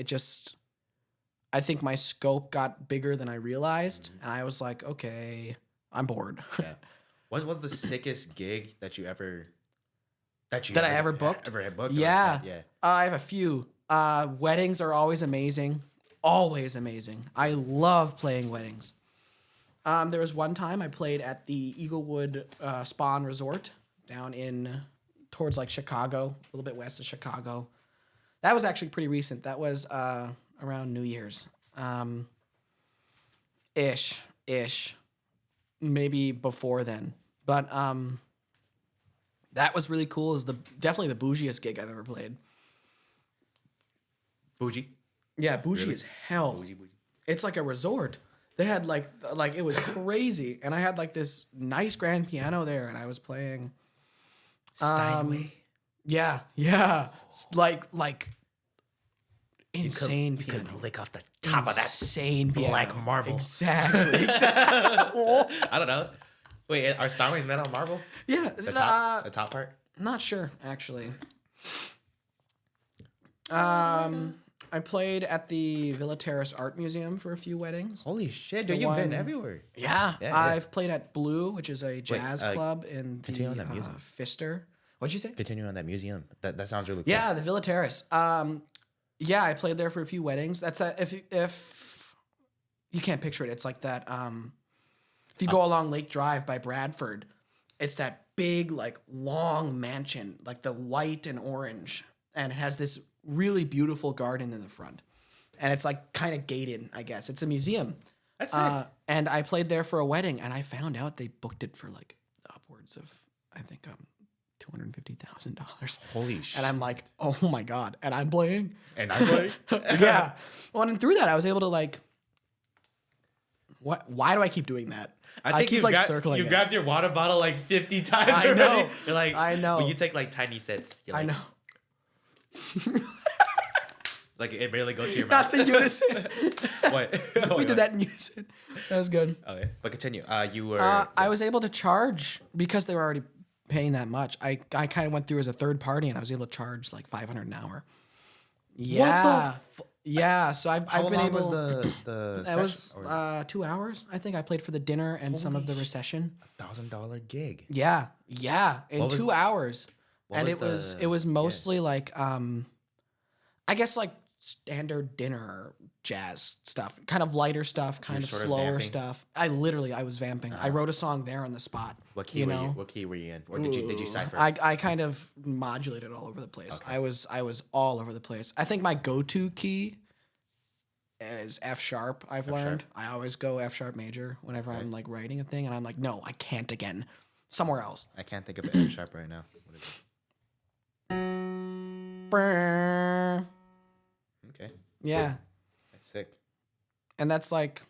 I think my scope got bigger than I realized, and I was like, okay, I'm bored. Yeah. What was the sickest gig that you ever booked? Ever had booked? Yeah. I have a few. Weddings are always amazing. Always amazing. I love playing weddings. There was one time I played at the Eaglewood Spa and Resort down towards like Chicago, a little bit west of Chicago. That was actually pretty recent. That was around New Year's. Ish. Maybe before then. But that was really cool. Is definitely the bougiest gig I've ever played. Bougie? Yeah, bougie as hell. Bougie. It's like a resort. They had like it was crazy. And I had like this nice grand piano there, and I was playing Steinway. Yeah. Like insane piano. You could lick off the top of that insane black piano. marble. Exactly. I don't know. Wait, are Steinways made out of marble? Yeah. The top part? Not sure, actually. I played at the Villa Terrace Art Museum for a few weddings. Holy shit, dude, you've been everywhere. Yeah. I've played at Blue, which is a jazz club in the on that museum. Pfister. What'd you say? Continue on that museum. That sounds really cool. Yeah, the Villa Terrace. Yeah, I played there for a few weddings. That's that. If you can't picture it, it's like that. If you go along Lake Drive by Bradford, it's that big, like long mansion, like the white and orange. and it has this really beautiful garden in the front, and it's like kind of gated, I guess. It's a museum. That's sick. And I played there for a wedding, and I found out they booked it for like upwards of, I think, $250,000. Holy shit! And I'm like, oh my god! And I'm playing. Yeah. Well, and through that, I was able to like. What? Why do I keep doing that? I keep like circling. You grabbed your water bottle like 50 times already. I know. You're like, I know. When you take like tiny sips. You're like, I know. Like it barely goes to your mouth. Not the unison. What? We did that in unison. That was good. Okay, but continue. You were. I was able to charge because they were already paying that much. I kind of went through as a third party, and I was able to charge like $500 an hour. Yeah. Yeah, so I've been able. Was the that was 2 hours. I think I played for the dinner and some of the recession. $1,000 gig. Yeah, in 2 hours, and it was mostly like I guess like standard dinner jazz stuff, kind of lighter stuff, kind of slower stuff. I was vamping. I wrote a song there on the spot. What key were you? What key were you in, or did you cipher? I kind of modulated all over the place. Okay. I was all over the place. I think my go-to key is F sharp. I've learned. I always go F sharp major whenever I'm like writing a thing, and I'm like, no, I can't again. Somewhere else. I can't think of F sharp right now. What is it? Okay. Yeah. That's sick. And that's like,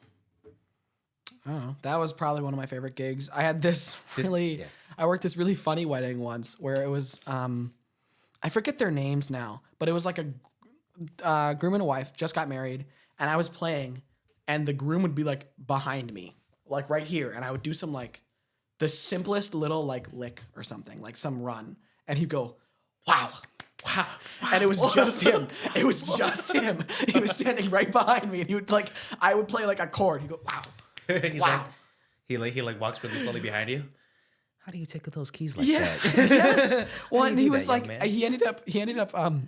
I don't know. That was probably one of my favorite gigs. I had this I worked this really funny wedding once where it was, I forget their names now, but it was like a groom and a wife just got married, and I was playing, and the groom would be like behind me, like right here, and I would do some like the simplest little like lick or something, like some run, and he'd go, wow. And it was just him. It was just him. He was standing right behind me, and he would like, I would play like a chord. He'd go, wow. He's like, he walks really slowly behind you. How do you tickle those keys like that? Yes. Well, and he was like, he ended up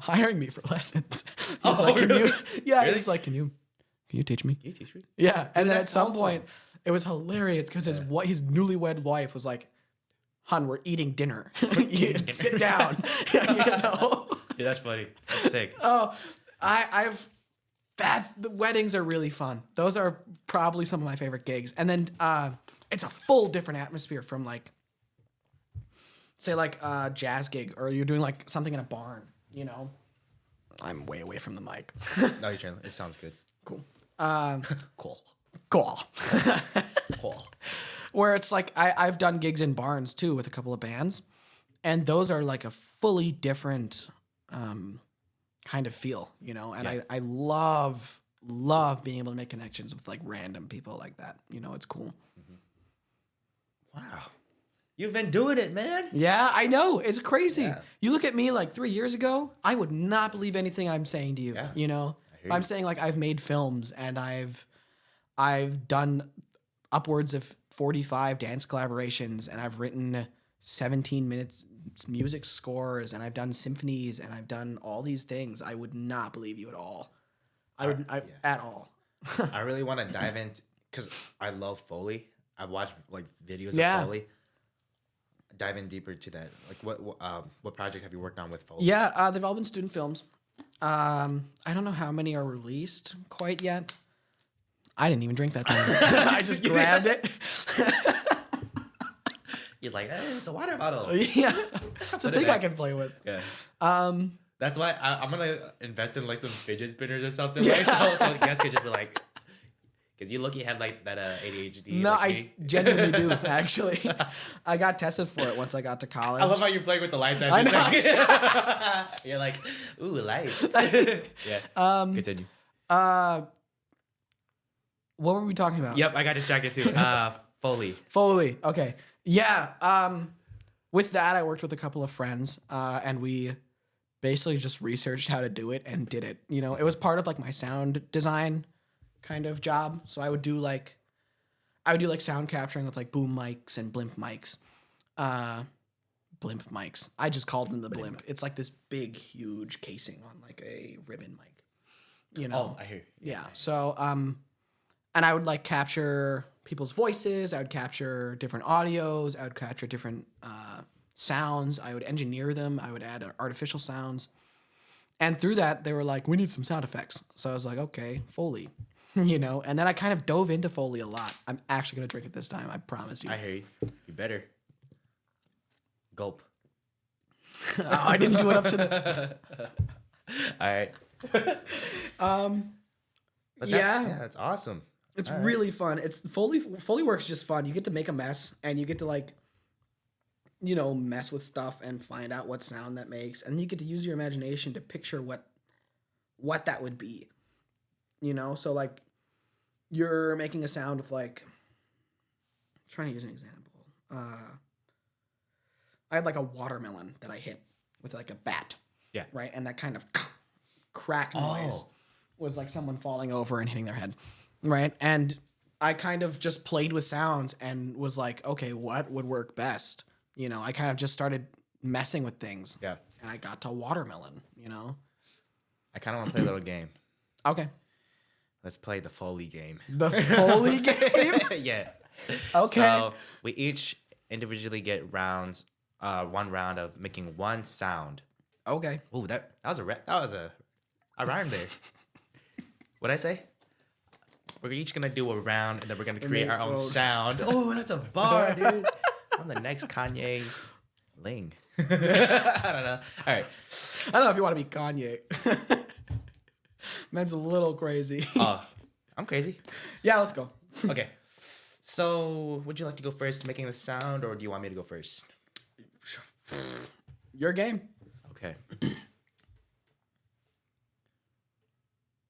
hiring me for lessons. He was like, really? He was like, can you teach me? Can you teach me? Yeah. And then at some point, it was hilarious because his newlywed wife was like, "Hun, we're eating dinner. Sit down." Yeah, that's funny. That's sick. Oh, the weddings are really fun. Those are probably some of my favorite gigs. And then it's a full different atmosphere from like, say like a jazz gig, or you're doing like something in a barn, you know? I'm way away from the mic. No, you're trying. It sounds good. Cool. Cool. Where it's like I've done gigs in barns too with a couple of bands, and those are like a fully different kind of feel, you know. And I love being able to make connections with like random people like that. You know, it's cool. Mm-hmm. Wow, you've been doing it, man. Yeah, I know. It's crazy. Yeah. You look at me like 3 years ago, I would not believe anything I'm saying to you. Yeah. You know, I'm saying like I've made films and I've done upwards of 45 dance collaborations, and I've written 17 minutes music scores, and I've done symphonies, and I've done all these things. I would not believe you at all. At all. I really want to dive into, because I love Foley. I've watched like videos of Foley. Dive in deeper to that. Like what projects have you worked on with Foley? Yeah, they've all been student films. I don't know how many are released quite yet. I didn't even drink that time. I just grabbed it. You're like, hey, it's a water bottle. Yeah. It's a thing I can play with. Yeah. That's why I'm going to invest in like some fidget spinners or something. Yeah. Like, so guests could just be like, because you have like that ADHD. No, like I genuinely do, actually. I got tested for it once I got to college. I love how you're playing with the lights. I know. You're like, ooh, lights. Yeah. Continue. What were we talking about? Yep, I got distracted too. Foley. Okay. Yeah. With that, I worked with a couple of friends, and we basically just researched how to do it and did it. You know, it was part of like my sound design kind of job. So I would do like sound capturing with like boom mics and blimp mics. Blimp mics. I just called them the blimp. It's like this big, huge casing on like a ribbon mic. You know? Oh, I hear you. Yeah. So, and I would like capture people's voices. I would capture different audios. I would capture different sounds. I would engineer them. I would add artificial sounds. And through that, they were like, we need some sound effects. So I was like, okay, Foley, you know? And then I kind of dove into Foley a lot. I'm actually going to drink it this time. I promise you. I hear you. You better. Gulp. Oh, I didn't do it up to the... All right. But that's awesome. It's really fun. It's Foley work's just fun. You get to make a mess and you get to like, you know, mess with stuff and find out what sound that makes, and you get to use your imagination to picture what that would be. You know, so like you're making a sound with like, I'm trying to use an example. I had like a watermelon that I hit with like a bat. Yeah. Right, and that kind of crack noise was like someone falling over and hitting their head. Right, and I kind of just played with sounds and was like, okay, what would work best? You know, I kind of just started messing with things. Yeah. And I got to watermelon, you know? I kind of want to play a little game. Okay. Let's play the Foley game. The Foley game? Yeah. Okay. So we each individually get rounds, one round of making one sound. Okay. Oh, I rhymed there. What'd I say? We're each gonna do a round, and then we're gonna create our own sound. Oh, that's a bar, dude. I'm the next Kanye Ling. I don't know. All right. I don't know if you want to be Kanye. Man's a little crazy. I'm crazy. Yeah, let's go. Okay. So, would you like to go first making the sound, or do you want me to go first? Your game. Okay.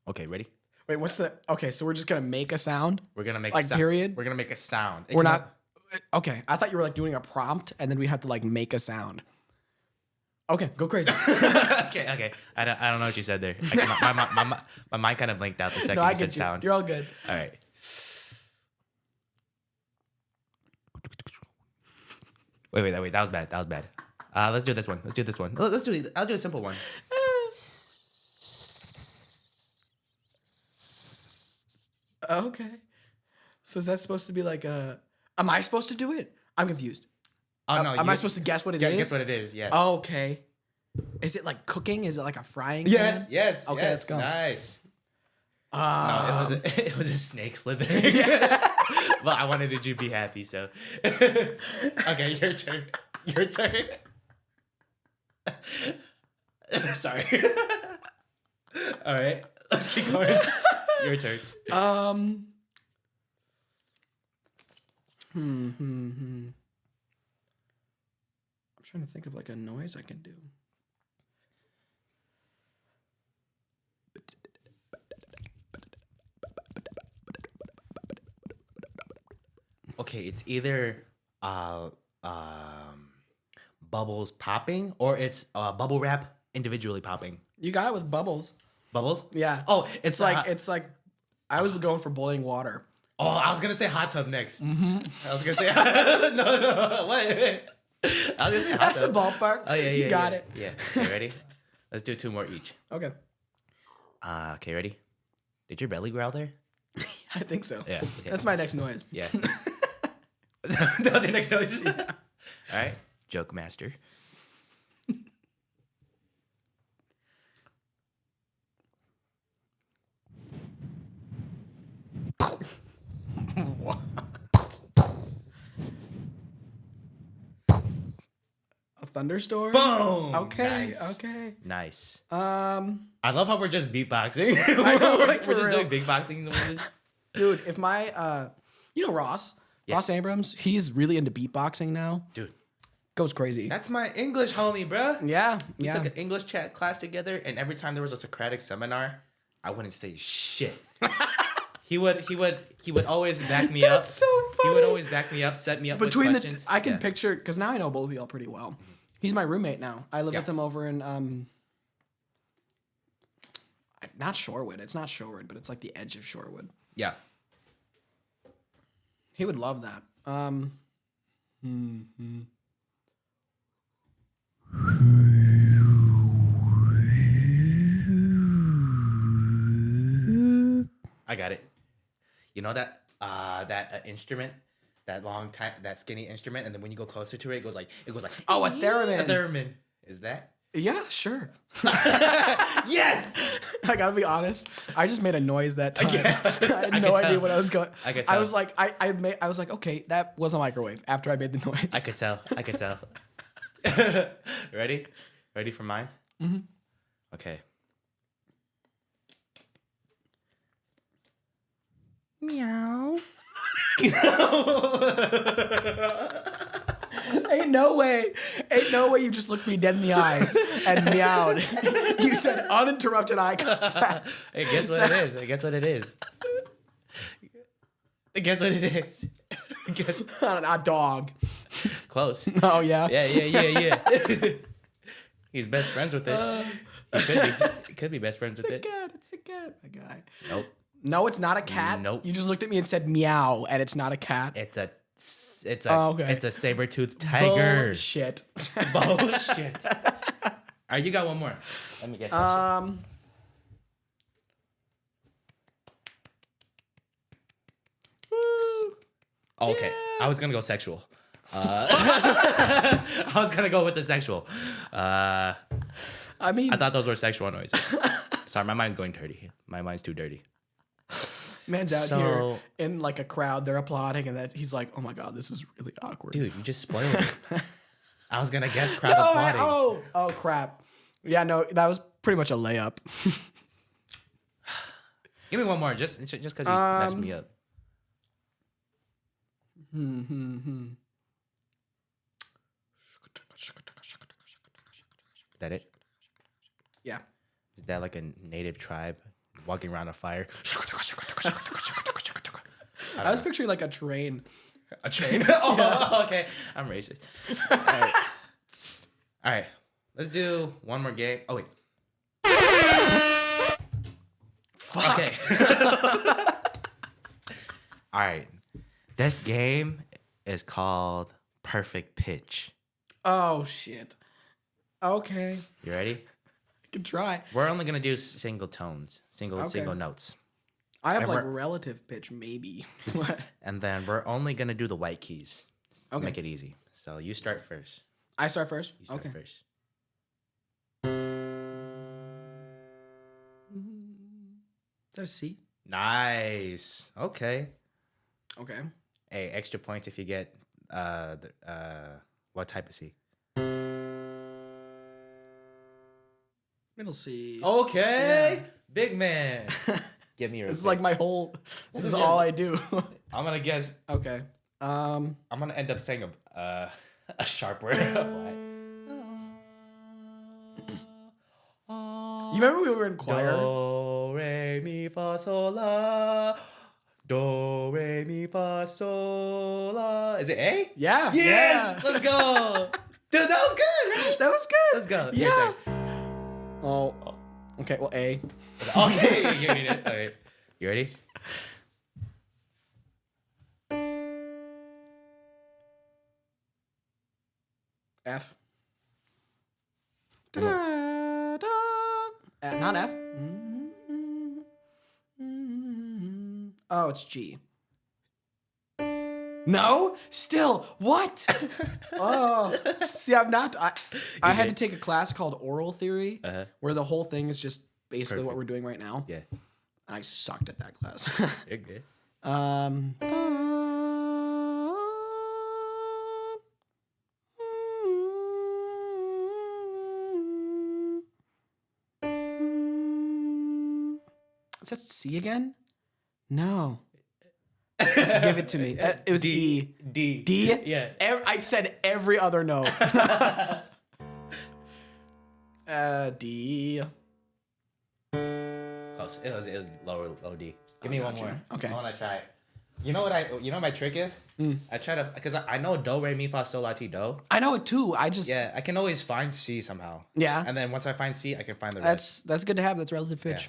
Okay, ready? Wait, what's the... Okay, so we're just going to make a sound? We're going to make like period? We're going to make a sound. We're not... Okay, I thought you were like doing a prompt and then we have to like make a sound. Okay, go crazy. Okay. I don't know what you said there. My mind kind of blinked out the second you said sound. You're all good. All right. Wait. That was bad. Let's do this one. I'll do a simple one. Okay. So is that supposed to be like a... Am I supposed to do it? I'm confused. Oh, no. Am I supposed to guess what it is? Guess what it is, yeah. Oh, okay. Is it like cooking? Is it like a frying Yes, pan? yes. Okay, let's go. Nice. No, it was a snake slithering. But I wanted you to be happy, so. Okay, your turn. Sorry. All right, let's keep going. Your turn. I'm trying to think of like a noise I can do. Okay, it's either bubbles popping or it's bubble wrap individually popping. You got it with bubbles. Bubbles? Yeah. Oh, it's like I was going for boiling water. Oh, I was gonna say hot tub next. Mm-hmm. I was gonna say no. What? I was gonna say hot That's tub. the ballpark. Oh yeah, you got it. Yeah. Okay, ready? Let's do 2 more each. Okay. Okay, ready? Did your belly growl there? I think so. Yeah. Okay. That's my next noise. Yeah. That was your next noise. Yeah. All right, joke master. What? A thunderstorm? Boom. Okay. Nice. Okay. Nice. I love how we're just beatboxing. I know, we're like, just for doing beatboxing noises. Dude, if my you know Ross? Yeah. Ross Abrams, he's really into beatboxing now. Dude. Goes crazy. That's my English homie, bruh. Yeah. We took an English chat class together, and every time there was a Socratic seminar, I wouldn't say shit. He would always back me up. That's so funny. He would always back me up, set me up Between with questions. I can picture, because now I know both of y'all pretty well. He's my roommate now. I live Yeah. with him over in not Shorewood. It's not Shorewood, but it's like the edge of Shorewood. Yeah. He would love that. I got it. You know that instrument, that long time, that skinny instrument, and then when you go closer to it, it goes like Oh, a theremin. A theremin. Is that? Yeah, sure. Yes. I gotta be honest. I just made a noise that time. Yeah, I had no idea what I was going. I could tell. I was like, I was like, okay, that was a microwave. After I made the noise, I could tell. Ready? Ready for mine? Mm-hmm. Okay. Meow. Ain't no way you just looked me dead in the eyes and meowed. You said uninterrupted eye contact. Hey, guess what it is? Guess what it is? Guess what it is? Guess. A dog. Close. Oh yeah. Yeah. He's best friends with it. He could be best friends with it. It's a cat, my guy. Nope. No, it's not a cat. Nope. You just looked at me and said meow, and it's not a cat. It's a saber-toothed tiger. Bullshit. Bullshit. All right, you got one more. Let me guess. That shit. Oh, okay. Yeah. I was gonna go sexual. I was gonna go with the sexual. I thought those were sexual noises. Sorry, my mind's going dirty. My mind's too dirty. Man's out here in like a crowd, they're applauding, and he's like, "Oh my god, this is really awkward." Dude, you just spoiled it. I was gonna guess crowd applauding. Oh crap! Yeah, no, that was pretty much a layup. Give me one more, just because you messed me up. Is that it? Yeah. Is that like a native tribe walking around a fire? I was picturing like a train. A train? Oh, okay. I'm racist. All right. Let's do one more game. Oh, wait. Fuck. Okay. All right. This game is called Perfect Pitch. Oh, shit. Okay. You ready? I can try. We're only going to do single tones, single notes. I have like relative pitch, maybe. And then we're only going to do the white keys. Okay. Make it easy. So you start first. I start first? You start first. Is that a C? Nice. Okay. Okay. Hey, extra points if you get what type of C? Middle C. Okay. Yeah. Big man. Give me your This is like my whole. This is all I do. I'm gonna guess. Okay. I'm gonna end up saying a sharp word. You remember we were in choir? Do re mi fa sol la. Do re mi fa sol la. Is it A? Yeah. Yes. Yeah. Let's go. Dude, that was good. Right? That was good. Let's go. Yeah. Oh. Okay. Well, A. Okay. You need it. All right. You ready? F. Not F. Oh, it's G. No? Still, what? Oh. See, I'm not. I had to take a class called oral theory, where the whole thing is just basically what we're doing right now. Yeah. I sucked at that class. You're good. Is that C again? No. Give it to me. It was D. E. D. D? Yeah. I said every other note. D. Close. It was low D. Give me one gotcha. more. Okay. I want to try it. You know what my trick is? I try to, because I know do, re, mi, fa, sol, la, ti, do. I know it too. I can can always find C somehow. Yeah. And then once I find C, I can find the rest. That's good to have. That's relative pitch.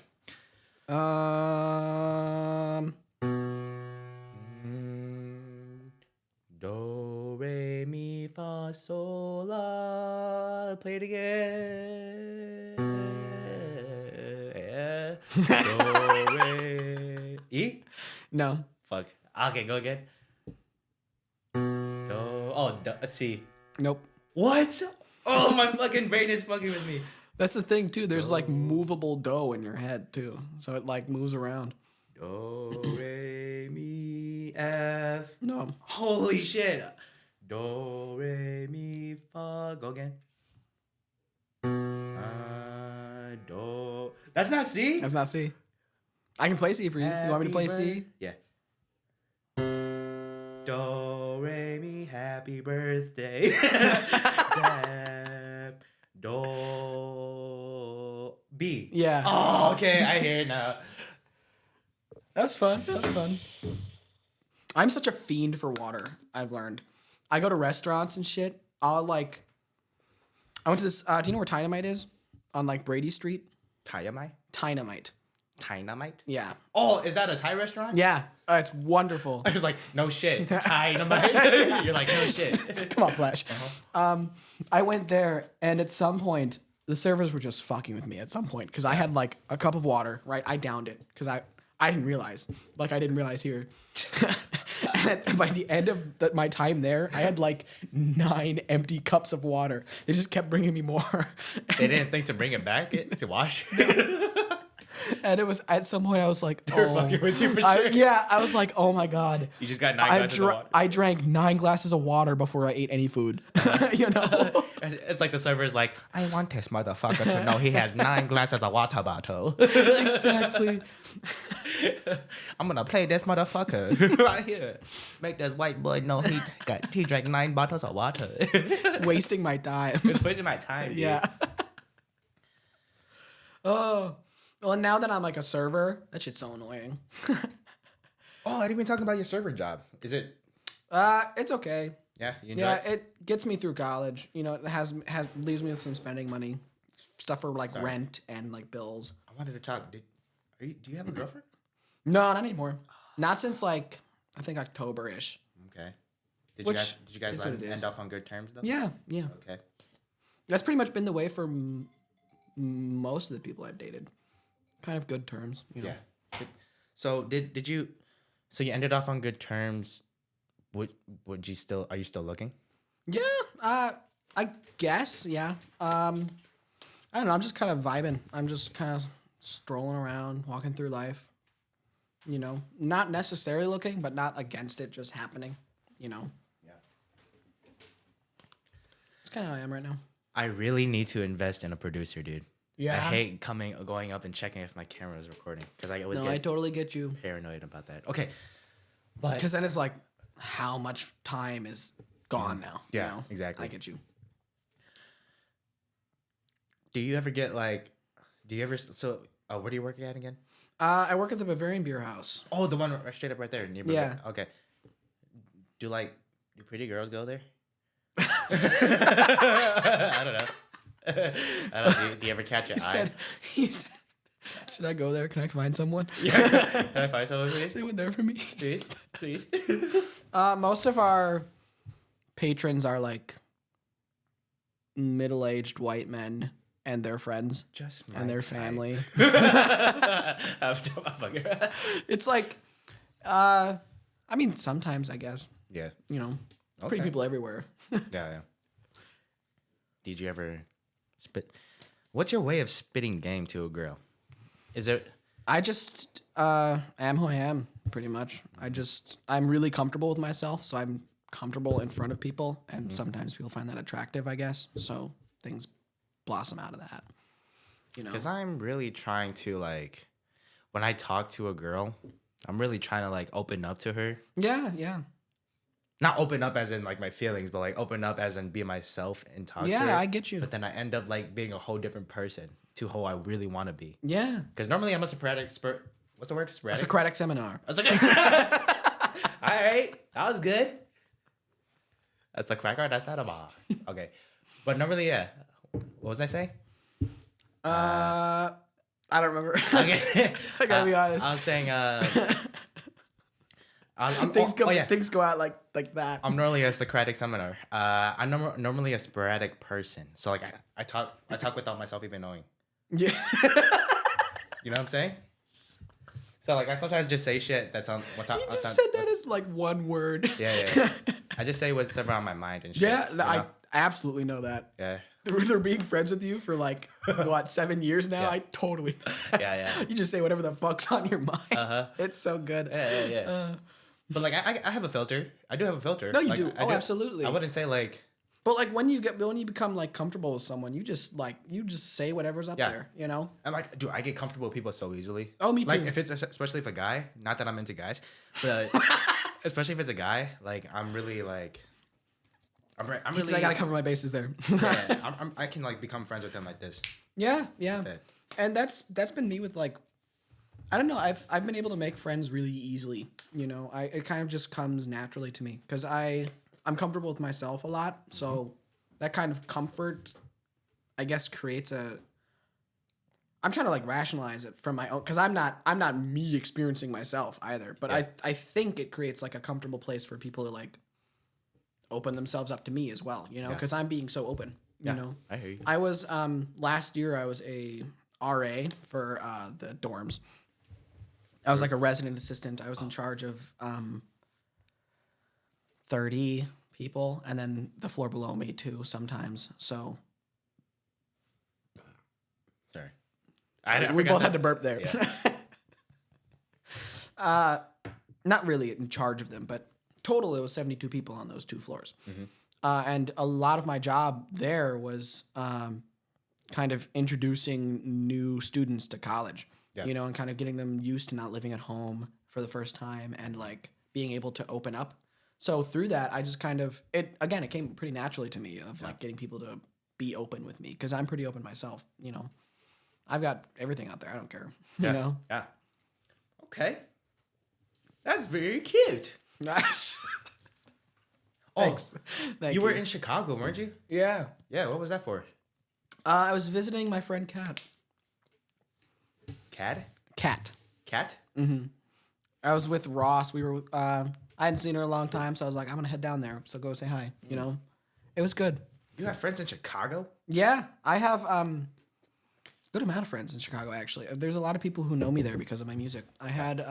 Do, re, mi, fa, sol, la. Play it again. Do, re. E? No. Fuck. Okay, go again. Do. Oh, it's C. Nope. What? Oh, my fucking brain is fucking with me. That's the thing too. There's like movable dough in your head too, so it like moves around. Do, re, mi, f. No. Holy shit. Do, re, mi, fa. Go again. Do. That's not C? That's not C. I can play C for you. You want me to play C? Yeah. Do, re, mi, happy birthday. Do, B. Yeah. Oh, okay. I hear it now. That was fun. I'm such a fiend for water, I've learned. I go to restaurants and shit. I went to this, do you know where Dynamite is? On like Brady Street? Dynamite? Dynamite. Dynamite? Yeah. Oh, is that a Thai restaurant? Yeah. It's wonderful. I was like, no shit. Dynamite? You're like, no shit. Come on, Flash. I went there, and at some point, the servers were just fucking with me at some point, because I had like a cup of water, right? I downed it, because I didn't realize. Like, I didn't realize here. And by the end of my time there, I had like 9 empty cups of water. They just kept bringing me more. They didn't think to bring it back to wash? And it was at some point I was like, They're fucking with you for sure. Yeah, I was like, oh my God. You just got 9 glasses of water. I drank 9 glasses of water before I ate any food. You know? It's like the server is like, I want this motherfucker to know he has 9 glasses of water bottle. Exactly. I'm gonna play this motherfucker right here. Make this white boy know he drank 9 bottles of water. It's wasting my time. It's wasting my time, dude. Yeah. Oh. Well, now that I'm like a server, that shit's so annoying. Oh, I didn't even talk about your server job. Is it? It's okay. Yeah, you enjoy Yeah, it? it gets me through college. You know, it has leaves me with some spending money, stuff for like rent and like bills. I wanted to talk. Do you have a girlfriend? No, not anymore. Not since like I think October-ish. Okay. Did you guys end up on good terms though? Yeah. Okay. That's pretty much been the way for most of the people I've dated. Kind of good terms. You know? Yeah. So did you? So you ended off on good terms. Are you still looking? Yeah. I guess. Yeah. I don't know. I'm just kind of vibing. I'm just kind of strolling around, walking through life. You know, not necessarily looking, but not against it just happening. You know. Yeah. It's kind of how I am right now. I really need to invest in a producer, dude. Yeah. I hate going up and checking if my camera is recording because I always get I totally get you. paranoid about that. Okay, but Because then it's like, how much time is gone now? Yeah, you know? exactly. I get you. do you ever get like? Do you ever? So, where do you work at again? I work at the Bavarian Beer House. Oh, the one straight up right there. Near Yeah. Okay. Do pretty girls go there? I don't know. Do you ever catch your eye? He said, should I go there? Can I find someone? Yeah. Can I find someone, please? They were there for me. Please. Most of our patrons are like middle-aged white men and their friends and their family. It's like, I mean, sometimes I guess. Yeah. You know, pretty people everywhere. Yeah. Did you ever spit? What's your way of spitting game to a girl? Is there? I just am who I am, pretty much. I'm really comfortable with myself, so I'm comfortable in front of people, and sometimes people find that attractive, I guess. So things blossom out of that. You know, Because I'm really trying to when I talk to a girl, I'm really trying to open up to her. Yeah. Not open up as in my feelings, but open up as in be myself and talk to her. Yeah, I get you. But then I end up being a whole different person to who I really want to be. Yeah. Because normally I'm a sporadic. What's the word? Sporadic. Socratic seminar. That's okay. All right, that was good. That's the cracker. That's not a bar. Okay, but normally, yeah. What was I saying? I don't remember. Okay. I gotta be honest. I was saying. Things go out like that. I'm normally a Socratic seminar. I'm normally a sporadic person. So I talk without myself even knowing. Yeah. You know what I'm saying? So I sometimes just say shit that's on what's on. You just said that as one word. Yeah. I just say what's ever on my mind and shit. Yeah, you know? I absolutely know that. Yeah. they're being friends with you for like what 7 years now. I totally yeah. You just say whatever the fuck's on your mind. It's so good. Yeah. But like I have a filter. I do have a filter. No, you like, do. Absolutely. I wouldn't say like. But like when you become like comfortable with someone, you just say whatever's up there, you know. And like, dude, I get comfortable with people so easily. Oh, me too. Like if it's especially if a guy, not that I'm into guys, but especially if it's a guy, like I'm really like. I'm really. I gotta cover my bases there. I can like become friends with him like this. Yeah. And that's been me with like. I don't know. I've been able to make friends really easily. You know, it kind of just comes naturally to me because I'm comfortable with myself a lot. So that kind of comfort, I guess, creates a. I'm trying to like rationalize it from my own because I'm not me experiencing myself either. But I think it creates like a comfortable place for people to like open themselves up to me as well. You know, because I'm being so open. You know, I hear you. I was last year I was a RA for the dorms. I was like a resident assistant. I was in charge of 30 people, and then the floor below me too sometimes. So, sorry, we both had to burp there. Yeah. Not really in charge of them, but total it was 72 people on those 2 floors. And a lot of my job there was kind of introducing new students to college. You know, and kind of getting them used to not living at home for the first time and like being able to open up. So through that, I just kind of it came pretty naturally to me of like getting people to be open with me because I'm pretty open myself. You know, I've got everything out there. I don't care. You know. Yeah. Okay. That's very cute. Nice. Thanks. Thank you were in Chicago, weren't you? Yeah. Yeah. What was that for? I was visiting my friend Kat. Kat. Mm-hmm. I was with Ross. We were. I hadn't seen her in a long time, so I was like, I'm gonna head down there. So go say hi. You know, it was good. You have friends in Chicago? Yeah, I have good amount of friends in Chicago. Actually, there's a lot of people who know me there because of my music. I had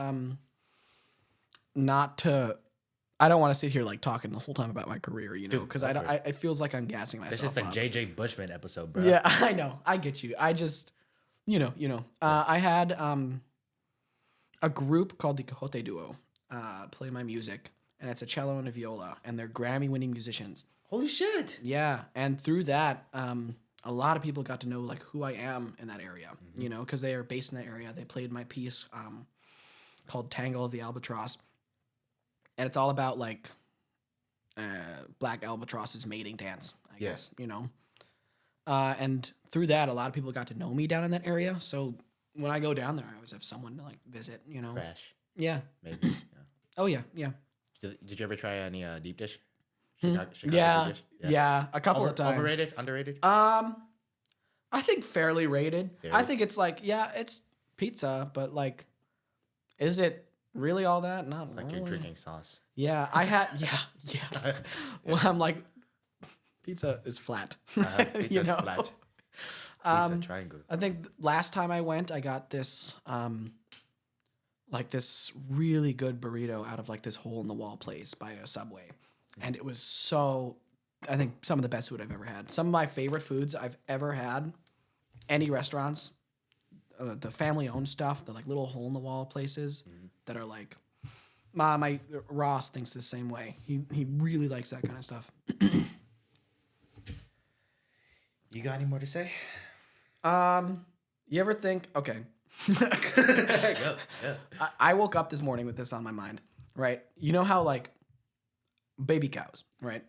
not to. I don't want to sit here like talking the whole time about my career, you know, because it feels like I'm gassing myself. This is the up. JJ Bushman episode, bro. Yeah, I know. I get you. I just. You know. I had a group called the Quixote Duo play my music, and it's a cello and a viola, and they're Grammy-winning musicians. Holy shit! Yeah, and through that, a lot of people got to know like who I am in that area. You know, because they are based in that area. They played my piece called "Tangle of the Albatross," and it's all about like black albatrosses mating dance. I guess you know. And through that, a lot of people got to know me down in that area. So when I go down there, I always have someone to like visit, you know. Crash. Yeah. Maybe. Yeah. Oh yeah. Did you ever try any deep dish? Chicago deep dish? Yeah. A couple of times. Overrated? Underrated? I think fairly rated. I think it's like, it's pizza, but like, is it really all that? Not it's like really. you're drinking sauce. Yeah. I had. Yeah. Well, I'm like. Pizza is flat. Pizza's you know? flat. Pizza triangle. I think last time I went, I got this like this really good burrito out of like this hole in the wall place by a Subway. And it was so I think some of the best food I've ever had. Some of my favorite foods I've ever had. Any restaurants, the family owned stuff, the like little hole in the wall places that are like my Ross thinks the same way. He really likes that kind of stuff. You got any more to say? You ever think? Okay. Go. Yeah. I woke up this morning with this on my mind. Right. You know how like baby cows, right?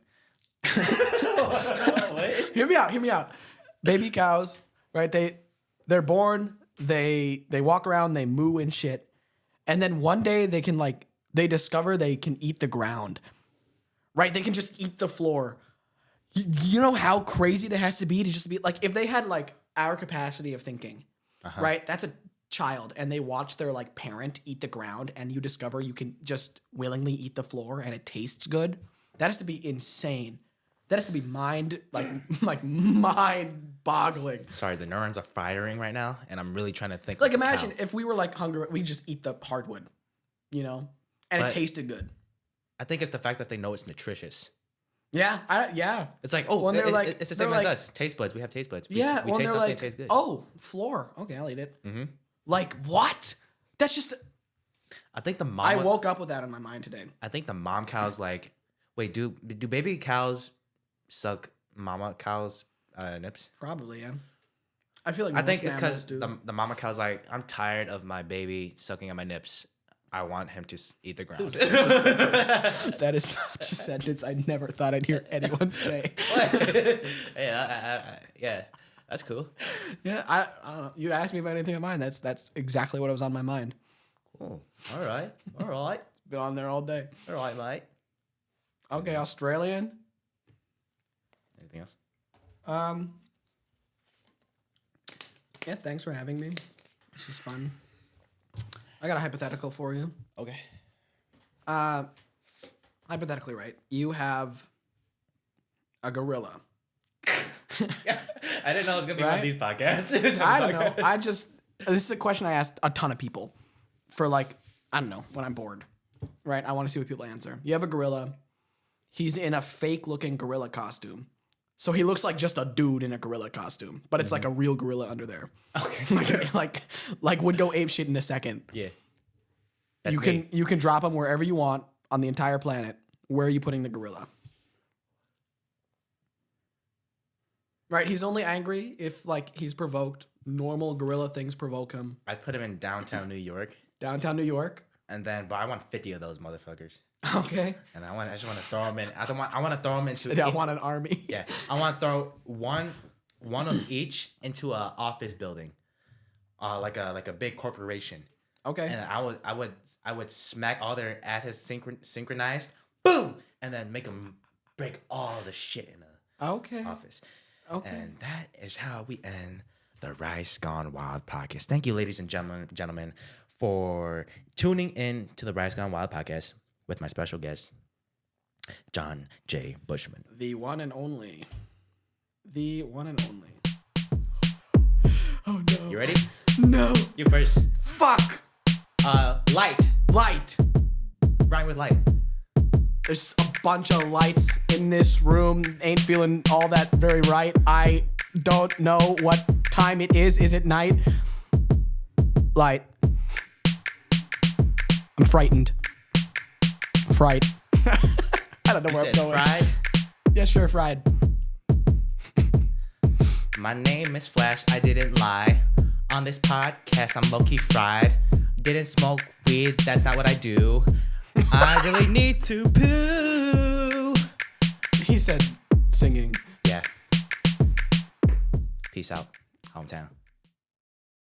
Hear me out. Baby cows, right? They're born. They walk around. They moo and shit. And then one day they discover they can eat the ground. Right? They can just eat the floor. You know how crazy that has to be like if they had like our capacity of thinking, right? That's a child, and they watch their like parent eat the ground, and you discover you can just willingly eat the floor, and it tastes good. That has to be insane. That has to be mind boggling. Sorry, the neurons are firing right now, and I'm really trying to think. Like imagine if we were like hungry, we just eat the hardwood, you know, and it tasted good. I think it's the fact that they know it's nutritious. Yeah. It's like, when they're like, it's the same as us. Taste buds. We have taste buds. We when taste they're something, like, it tastes good. oh, floor. Okay, I'll eat it. Mm-hmm. Like, what? That's just... I think the mom... I woke up with that in my mind today. I think the mom cow's like... Wait, do baby cows suck mama cows' nips? Probably, yeah. I feel like I think it's because the mama cow's like, I'm tired of my baby sucking on my nips. I want him to eat the ground. That is such a sentence I never thought I'd hear anyone say. Yeah, that's cool. Yeah, I don't know. You asked me about anything of mine. That's exactly what was on my mind. Cool. All right. It's been on there all day. All right, mate. Okay, Australian. Anything else? Yeah, thanks for having me. This is fun. I got a hypothetical for you. Okay. Hypothetically, right? You have a gorilla. Yeah, I didn't know it was gonna be one of these podcasts. I don't know. This is a question I asked a ton of people for, like, I don't know, when I'm bored, right? I want to see what people answer. You have a gorilla. He's in a fake-looking gorilla costume. So he looks like just a dude in a gorilla costume, but it's like a real gorilla under there. Okay. like would go ape shit in a second. Yeah. You can drop him wherever you want on the entire planet. Where are you putting the gorilla? Right, he's only angry if, like, he's provoked. Normal gorilla things provoke him. I'd put him in downtown New York. Downtown New York? But I want 50 of those motherfuckers. Okay. And I just want to throw them in. I want to throw them into... I want an army. Yeah. I want to throw one of each into a office building. Like a big corporation. Okay. And I would smack all their asses synchronized. Boom! And then make them break all the shit in the office. Okay. And that is how we end the Rice Gone Wild podcast. Thank you, ladies and gentlemen, for tuning in to the Rice Gone Wild podcast with my special guest, John J. Bushman. The one and only. Oh, no. You ready? No. You first. Fuck. Light. Rhyme with light. There's a bunch of lights in this room. Ain't feeling all that very right. I don't know what time it is. Is it night? Light. I'm frightened. Fright. I don't know where I'm going. Fried? Yeah, sure, fried. My name is Flash. I didn't lie. On this podcast, I'm low-key fried. Didn't smoke weed. That's not what I do. I really need to poo. He said singing. Yeah. Peace out, hometown.